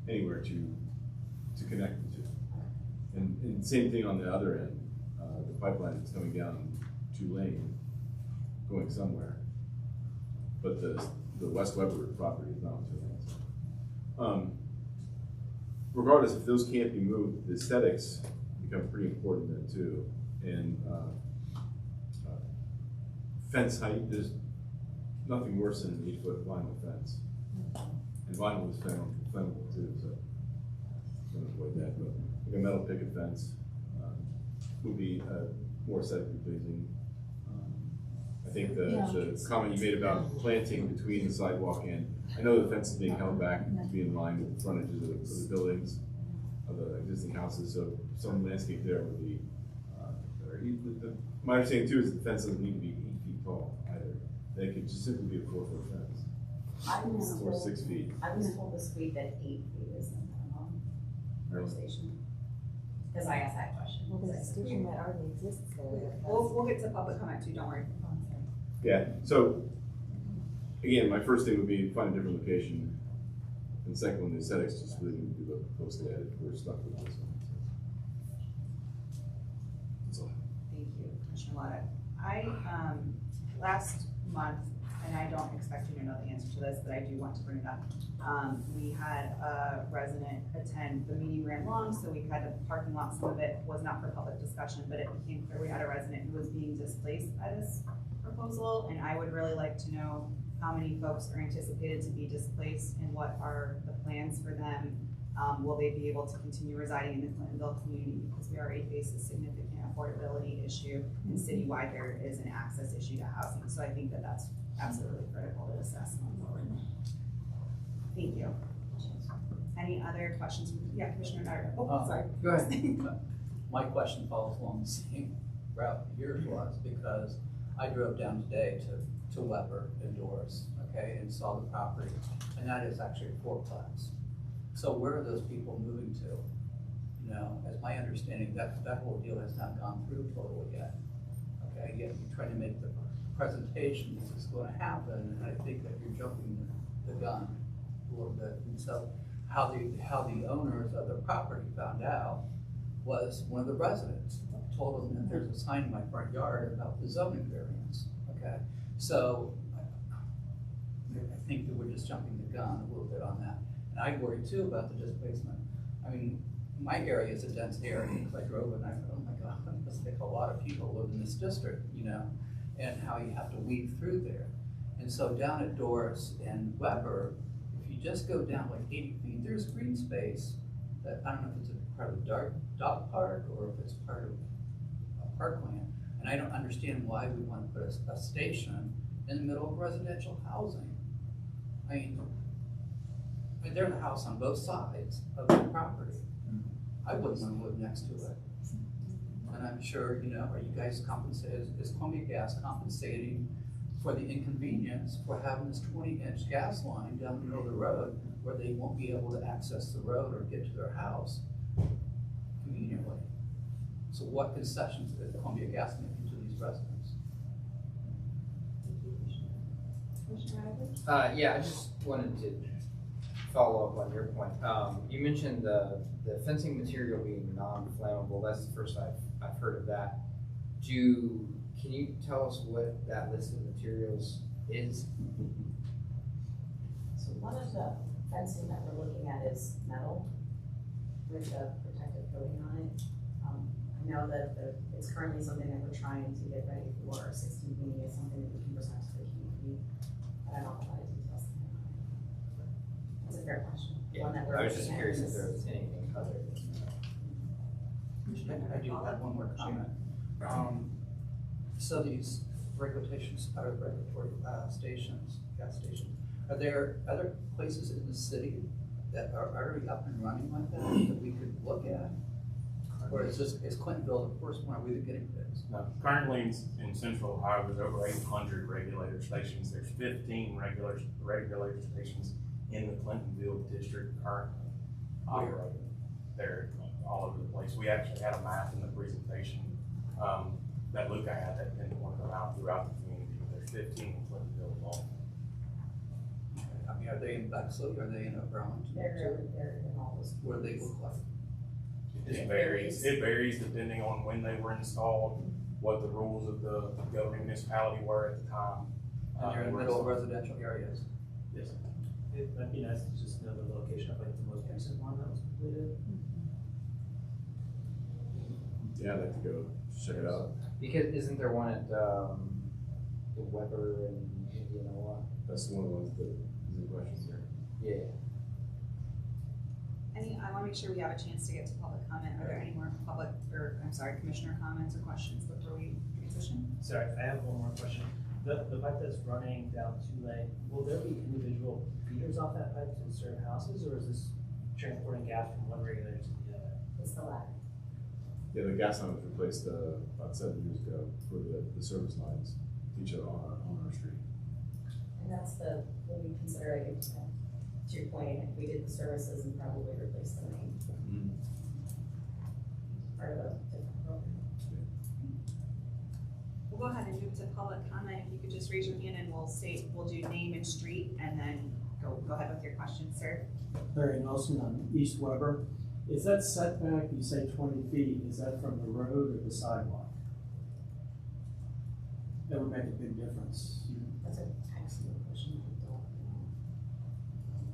G: anywhere to connect the two. And same thing on the other end. The pipeline is coming down 2 lane, going somewhere. But the West Weber property is not on 2 lanes. Regardless, if those can't be moved, the aesthetics become pretty important then too. And fence height, there's nothing worse than an 8-foot vinyl fence. And vinyl is flammable too, so don't avoid that. But like a metal picket fence would be more aesthetically pleasing. I think the comment you made about planting between the sidewalk and, I know the fence is being held back to be in line with the frontages of the buildings, of the existing houses, so some landscape there would be My understanding too is the fence doesn't need to be 8 feet tall either. They could just simply be a 4-foot fence.
Q: I was
G: Or
Q: told,
G: 6 feet.
Q: I was told this week that 8 feet is the minimum for a station. Because I asked that question.
C: Well, there's a station that already exists there.
A: We'll get to public comment too, don't worry.
G: Yeah, so, again, my first thing would be find a different location. And second one, the aesthetics just really need to be looked closely at it. We're stuck with this one. That's all.
A: Thank you, Commissioner Lotta. I, last month, and I don't expect you to know the answer to this, but I do want to bring it up. We had a resident attend, the meeting ran long, so we had a parking lot, some of it was not for public discussion, but it became clear we had a resident who was being displaced by this proposal, and I would really like to know how many folks are anticipated to be displaced and what are the plans for them. Will they be able to continue residing in the Clintonville community, because we already face a significant affordability issue, and citywide there is an access issue to housing, so I think that that's absolutely critical to assess going forward. Thank you. Any other questions? Yeah, Commissioner Nutter. Oh, sorry.
H: Go ahead. My question follows along the same route yours was, because I drove down today to Weber indoors, okay, and saw the property, and that is actually a fourplex. So where are those people moving to? You know, as my understanding, that whole deal has not gone through totally yet. Okay, yet you're trying to make the presentation this is going to happen, and I think that you're jumping the gun a little bit. And so how the owners of the property found out was one of the residents told them that there's a sign in my front yard about the zoning variance. Okay, so I think that we're just jumping the gun a little bit on that. And I worry too about the displacement. I mean, my area is a dense area, because I drove it and I thought, oh my God, that's like a lot of people live in this district, you know, and how you have to weave through there. And so down at Doris and Weber, if you just go down like 80 feet, there's green space that, I don't know if it's a part of the dog park or if it's part of a parkland. And I don't understand why we want to put a station in the middle of residential housing. I mean, there's a house on both sides of the property. I wouldn't want to live next to it. And I'm sure, you know, are you guys compensated, is Columbia Gas compensating for the inconvenience for having this 20-inch gas line down the middle of the road where they won't be able to access the road or get to their house conveniently? So what concessions is Columbia Gas making to these residents?
F: Yeah, I just wanted to follow up on your point. You mentioned the fencing material being non-flammable. That's the first I've heard of that. Can you tell us what that list of materials is?
Q: So one of the fencing that we're looking at is metal with a protective coating on it. I know that it's currently something that we're trying to get ready for. 16 meeting is something that we can present to the community, but I don't know a lot of details on it. It's a fair question.
F: Yeah,
Q: One that we're
F: I was just
Q: looking at
F: curious if
Q: is-
F: there was anything other than that.
H: I do have one more comment. So these regulatory stations, gas stations, are there other places in the city that are already up and running like that that we could look at? Or is Clintonville the first one? Are we the guinea pigs?
R: No, currently in Central Ohio, there's over 800 regulator stations. There's 15 regulator stations in the Clintonville district currently operating. They're all over the place. We actually had a map in the presentation that Luca had that didn't want to go out throughout the community. There's 15 in Clintonville alone.
H: I mean, are they in Bexley? Are they in Burlington?
Q: They're in all those.
H: What do they look like?
R: It varies. It varies depending on when they were installed, what the rules of the governing municipality were at the time.
H: And they're in the middle of residential areas?
B: Yes. It might be nice to just know the location of like the most recent one that was completed.
G: Yeah, I'd like to go check it out.
F: Because isn't there one at the Weber and Indianola?
G: That's one of the ones that is in questions here.
F: Yeah.
A: I want to make sure we have a chance to get to public comment. Are there any more commissioner comments or questions before we transition?
B: Sorry, I have one more question. The pipe that's running down 2-lane, will there be individual feeders off that pipe to serve houses, or is this transporting gas from one regulator to the other?
Q: It's the latter.
G: Yeah, the gas line was replaced, about 7 years ago for the service lines to each other on our street.
Q: And that's what we consider, like, to your point, if we did the services and probably replaced the main. Part of a different program.
A: We'll go ahead and move to public comment. If you could just raise your hand and we'll do name and street and then go ahead with your question, sir.
I: Larry Nelson on East Weber. Is that setback, you say 20 feet, is that from the road or the sidewalk? That would make a big difference.
Q: That's an excellent question. I don't know.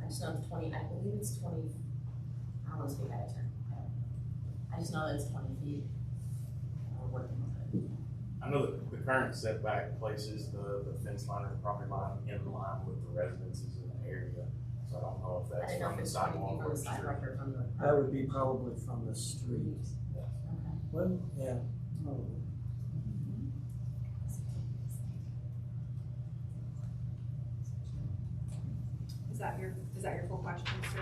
Q: I just know it's 20, I believe it's 20, I don't want to speak out of turn. I just know that it's 20 feet. We're working with it.
R: I know that the current setback places the fence line or the property line in line with the residences in the area. So I don't know if
Q: I
R: that's
Q: don't know
R: from
Q: if
R: the
Q: it's 20 feet
R: sidewalk
Q: from
R: or
Q: the
R: the street.
Q: sidewalk or from the.
I: That would be probably from the street.
Q: Okay.
I: Well, yeah, probably.
A: Is that your full question, sir?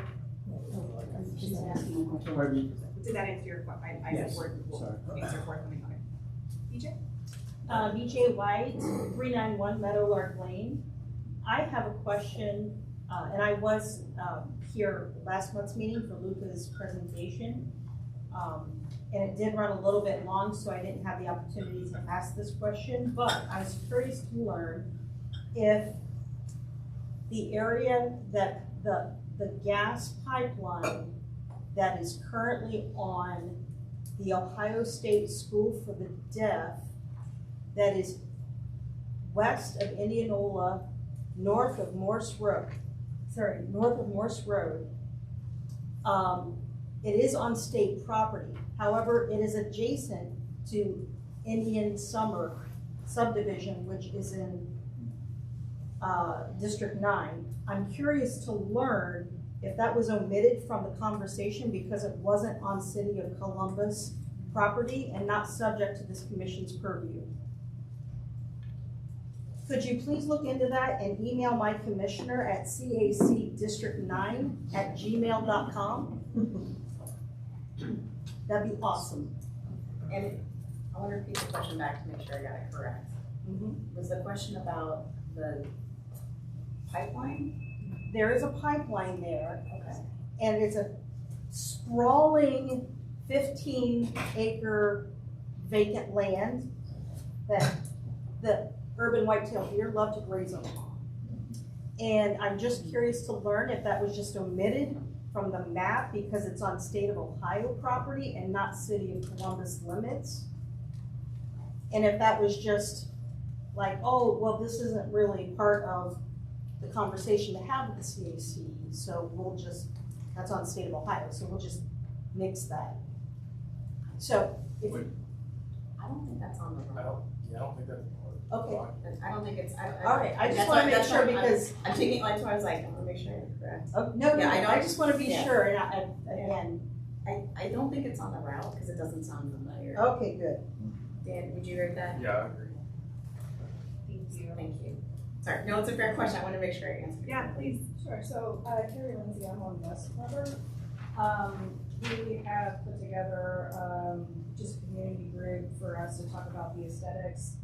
Q: Just asking a question.
I: Pardon me?
A: Did that answer your question? I
I: Yes,
A: said
I: sorry.
A: answer forthcoming. Okay. BJ?
J: BJ White, 391 Meadowlark Lane. I have a question, and I was here last month's meeting for Luca's presentation. And it did run a little bit long, so I didn't have the opportunity to ask this question, but I was curious to learn if the area that the gas pipeline that is currently on the Ohio State School for the Deaf, that is west of Indianola, north of Morse Road. It is on state property. However, it is adjacent to Indian Summer subdivision, which is in District 9. I'm curious to learn if that was omitted from the conversation because it wasn't on City of Columbus property and not subject to this commission's purview. Could you please look into that and email my commissioner at cacdistrict9@gmail.com? That'd be awesome.
Q: And I want to repeat the question back to make sure I got it correct. Was the question about the pipeline?
J: There is a pipeline there.
Q: Okay.
J: And it's a sprawling 15-acre vacant land that the urban white-tailed deer love to graze on. And I'm just curious to learn if that was just omitted from the map because it's on state of Ohio property and not City of Columbus limits. And if that was just like, oh, well, this isn't really part of the conversation to have with the CAC, so we'll just, that's on state of Ohio, so we'll just mix that. So, if,
Q: I don't think that's on the road.
R: I don't think that's.
J: okay,
Q: I don't think it's,
J: all right, I just wanna make sure because.
Q: I'm taking, like, so I was like, I wanna make sure I'm correct.
J: Oh, no,
Q: Yeah, I don't-
J: I just wanna be
Q: yeah.
J: sure, and again.
Q: I don't think it's on the route, because it doesn't sound familiar.
J: Okay, good.
Q: Dan, would you agree with that?
R: Yeah, I agree.
A: Thank you.
Q: Thank you. Sorry, no, it's a fair question, I wanna make sure I answered.
A: Yeah, please.
S: Sure, so Carrie Lindsay, I'm on West Weber. We have put together just a community group for us to talk about the aesthetics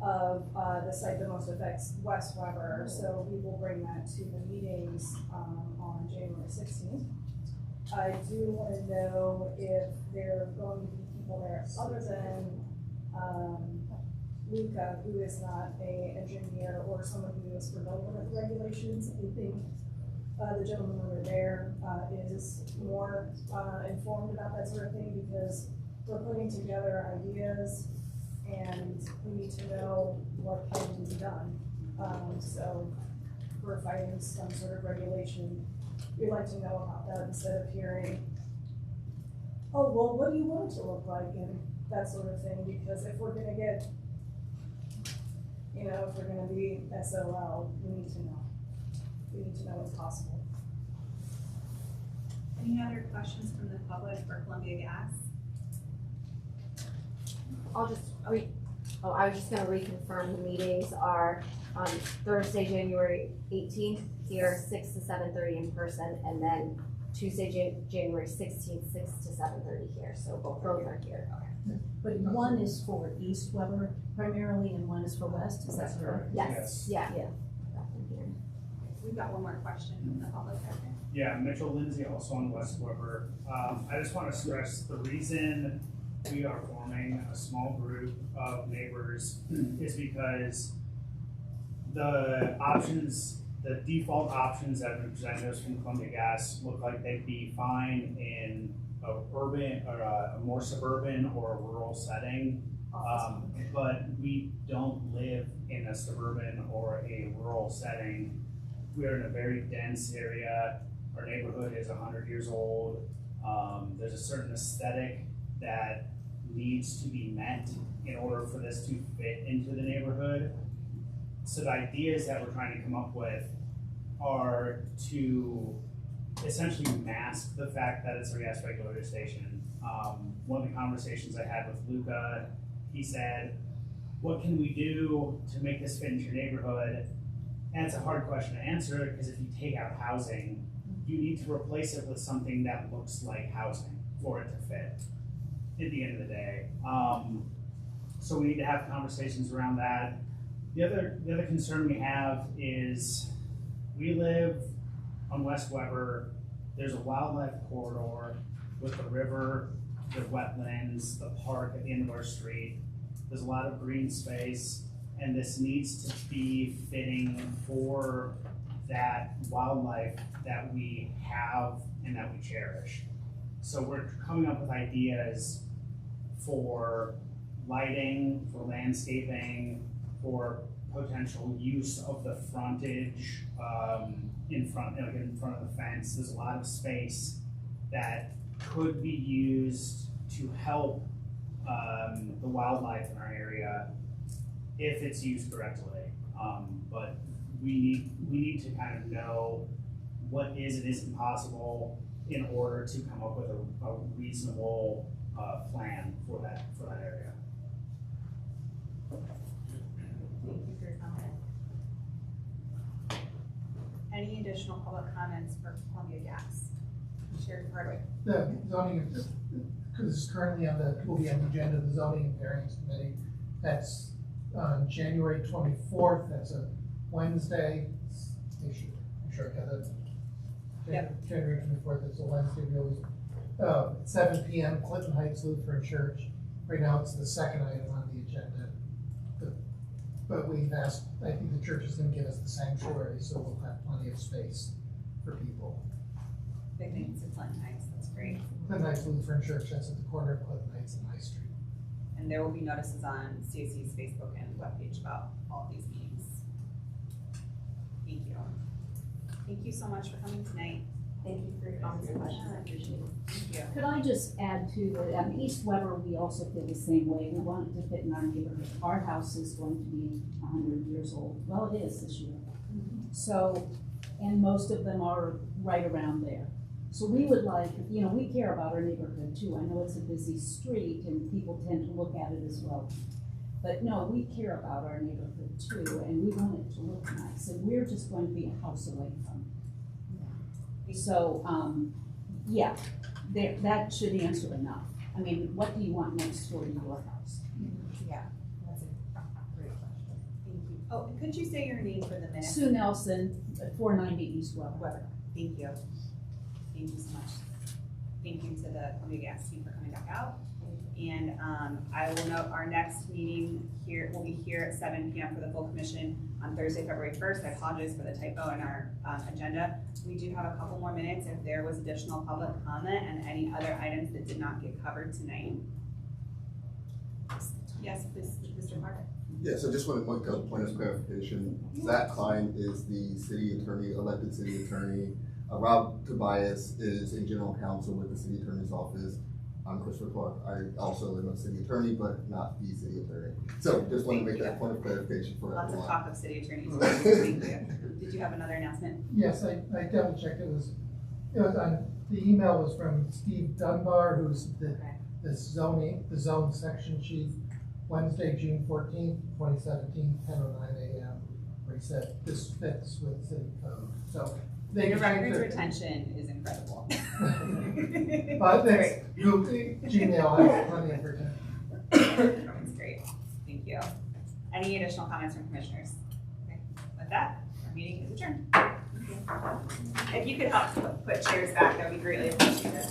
S: of the site that most affects West Weber. So we will bring that to the meetings on January 16th. I do want to know if there are going to be people there other than Luca, who is not an engineer or someone who is familiar with regulations. I think the gentleman over there is more informed about that sort of thing because we're putting together ideas and we need to know what can be done. So if we're fighting some sort of regulation, we'd like to know about that instead of hearing, oh, well, what do you want it to look like and that sort of thing, because if we're gonna get, you know, if we're gonna be SOL, we need to know. We need to know what's possible.
A: Any other questions from the public for Columbia Gas?
T: I was just gonna reconfirm the meetings are on Thursday, January 18th, here 6 to 7:30 in person, and then Tuesday, January 16th, 6 to 7:30 here, so both are here.
C: But one is for East Weber primarily and one is for West, is that correct?
T: Yes, yeah.
A: We've got one more question from the public.
U: Yeah, Mitchell Lindsay, also on West Weber. I just want to stress the reason we are forming a small group of neighbors is because the options, the default options that have been presented us from Columbia Gas look like they'd be fine in a urban or a more suburban or a rural setting. But we don't live in a suburban or a rural setting. We are in a very dense area. Our neighborhood is 100 years old. There's a certain aesthetic that needs to be met in order for this to fit into the neighborhood. So the ideas that we're trying to come up with are to essentially mask the fact that it's a gas regulator station. One of the conversations I had with Luca, he said, what can we do to make this fit into your neighborhood? And it's a hard question to answer because if you take out housing, you need to replace it with something that looks like housing for it to fit at the end of the day. So we need to have conversations around that. The other concern we have is we live on West Weber. There's a wildlife corridor with the river, the wetlands, the park at the end of our street. There's a lot of green space, and this needs to be fitting for that wildlife that we have and that we cherish. So we're coming up with ideas for lighting, for landscaping, for potential use of the frontage in front of the fence. There's a lot of space that could be used to help the wildlife in our area if it's used correctly. But we need to kind of know what is and isn't possible in order to come up with a reasonable plan for that area.
A: Thank you for your comment. Any additional public comments for Columbia Gas? Chair Hardwick.
L: The zoning, because it's currently will be on the agenda of the zoning and variance committee. That's on January 24th. That's a Wednesday. Make sure I got it.
A: Yep.
L: January 24th. It's a Wednesday. We always 7 p.m. Clinton Heights Lutheran Church. Right now, it's the second item on the agenda. But we've asked. I think the church is going to give us the sanctuary, so we'll have plenty of space for people.
A: Big names in Clinton Heights. That's great.
L: Clinton Heights Lutheran Church. That's at the corner of Clinton Heights and High Street.
A: And there will be notices on CAC's Facebook and webpage about all of these meetings. Thank you. Thank you so much for coming tonight.
C: Thank you for your comments and questions, I appreciate it.
A: Thank you.
C: Could I just add to that, East Weber, we also feel the same way. We want it to fit in our neighborhood. Our house is going to be 100 years old. Well, it is this year. So, and most of them are right around there. So we would like, we care about our neighborhood too. I know it's a busy street and people tend to look at it as well. But no, we care about our neighborhood too, and we want it to look nice. And we're just going to be a house away from it. So, yeah, that should answer enough. I mean, what do you want next door to your house?
A: Yeah, that's a great question. Thank you. Oh, could you say your name for the minute?
C: Sue Nelson, 490 East Weber.
A: Thank you. Thank you so much. Thank you to the Columbia Gas team for coming back out. And I will note our next meeting here will be here at 7 p.m. for the full commission on Thursday, February 1st. I apologize for the typo in our agenda. We do have a couple more minutes if there was additional public comment and any other items that did not get covered tonight. Yes, please, Mr. Margaret.
N: Yeah, so just want to point of clarification. Zach Klein is the city attorney, elected city attorney. Rob Tobias is a general counsel with the city attorney's office. I'm Christopher Clark. I also am a city attorney, but not the city attorney. So just want to make that point of clarification for
A: Lots
N: everyone.
A: of talk of city attorneys. Thank you. Did you have another announcement?
L: Yes, I double checked. It was on the email was from Steve Dunbar, who's the zone section chief. Wednesday, June 14th, 2017, 10:09 a.m. Where he said this fits with city code. So
A: Your records retention is incredible.
L: But that's, Gmail has plenty of protection.
A: That's great, thank you. Any additional comments from commissioners? Okay, with that, our meeting is adjourned. If you could help put chairs back, that would be greatly appreciated.